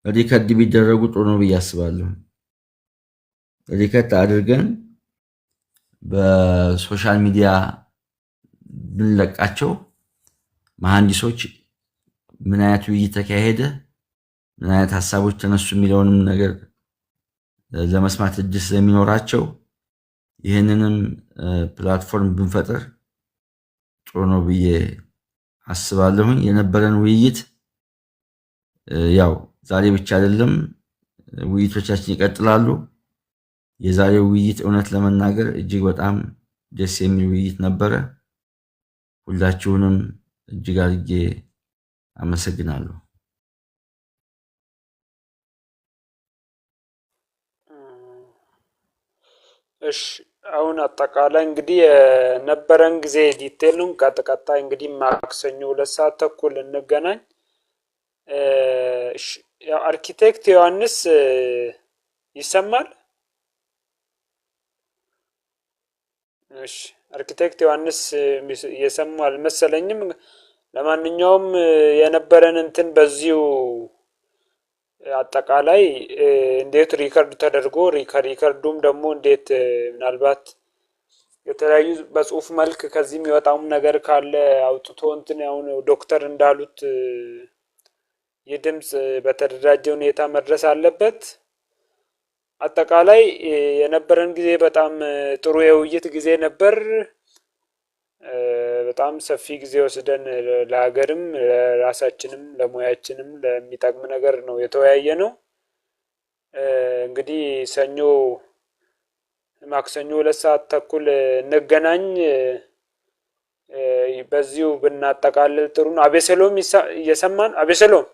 ሪከርድ ቢደረጉ ጥሩ ነው ብዬ አስባለሁ። ሪከርድ አድርገን በሶሻል ሚዲያ ብንለቃቸው መሐንዲሶች ምን አይነት ውይይት ተካሄደ፣ ምን አይነት ሀሳቦች ተነሱ የሚለውንም ነገር ለመስማት እድል ስለሚኖራቸው ይህንንም ፕላትፎርም ብንፈጥር ጥሩ ነው ብዬ አስባለሁኝ። የነበረን ውይይት ያው ዛሬ ብቻ አይደለም፣ ውይይቶቻችን ይቀጥላሉ። የዛሬው ውይይት እውነት ለመናገር እጅግ በጣም ደስ የሚል ውይይት ነበረ። ሁላችሁንም እጅግ አድርጌ አመሰግናለሁ። እሺ አሁን አጠቃላይ እንግዲህ የነበረን ጊዜ ዲቴል ነው። ቀጣይ እንግዲህ ማክሰኞ 2 ሰዓት ተኩል እንገናኝ። ያው አርኪቴክት ዮሐንስ ይሰማል? እሺ አርኪቴክት ዮሐንስ እየሰሙ አልመሰለኝም። ለማንኛውም የነበረን እንትን በዚሁ አጠቃላይ እንዴት ሪከርድ ተደርጎ ሪከርዱም ደግሞ እንዴት ምናልባት የተለያዩ በጽሁፍ መልክ ከዚህ የሚወጣውም ነገር ካለ አውጥቶ እንትን አሁን ዶክተር እንዳሉት የድምጽ በተደራጀ ሁኔታ መድረስ አለበት። አጠቃላይ የነበረን ጊዜ በጣም ጥሩ የውይይት ጊዜ ነበር። በጣም ሰፊ ጊዜ ወስደን ለሀገርም ለራሳችንም ለሙያችንም ለሚጠቅም ነገር ነው የተወያየነው። እንግዲህ ማክሰኞ 2 ሰዓት ተኩል እንገናኝ። በዚሁ ብናጠቃልል ጥሩ ነው። አቤሰሎም እየሰማን? አቤሰሎም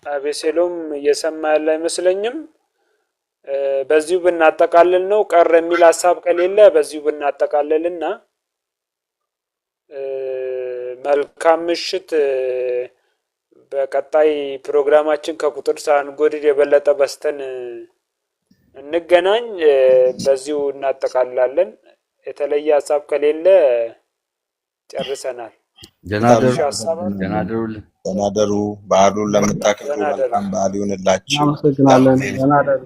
አቤሴሎም እየሰማ ያለ አይመስለኝም። በዚሁ ብናጠቃልል ነው። ቀረ የሚል ሀሳብ ከሌለ በዚሁ ብናጠቃልልና መልካም ምሽት። በቀጣይ ፕሮግራማችን ከቁጥር ሳንጎድል የበለጠ በስተን እንገናኝ። በዚሁ እናጠቃልላለን። የተለየ ሀሳብ ከሌለ ጨርሰናል። ደህና ደሩ። በዓሉን ለምታከብሩ መልካም በዓል ይሁንላችሁ። እናመሰግናለን።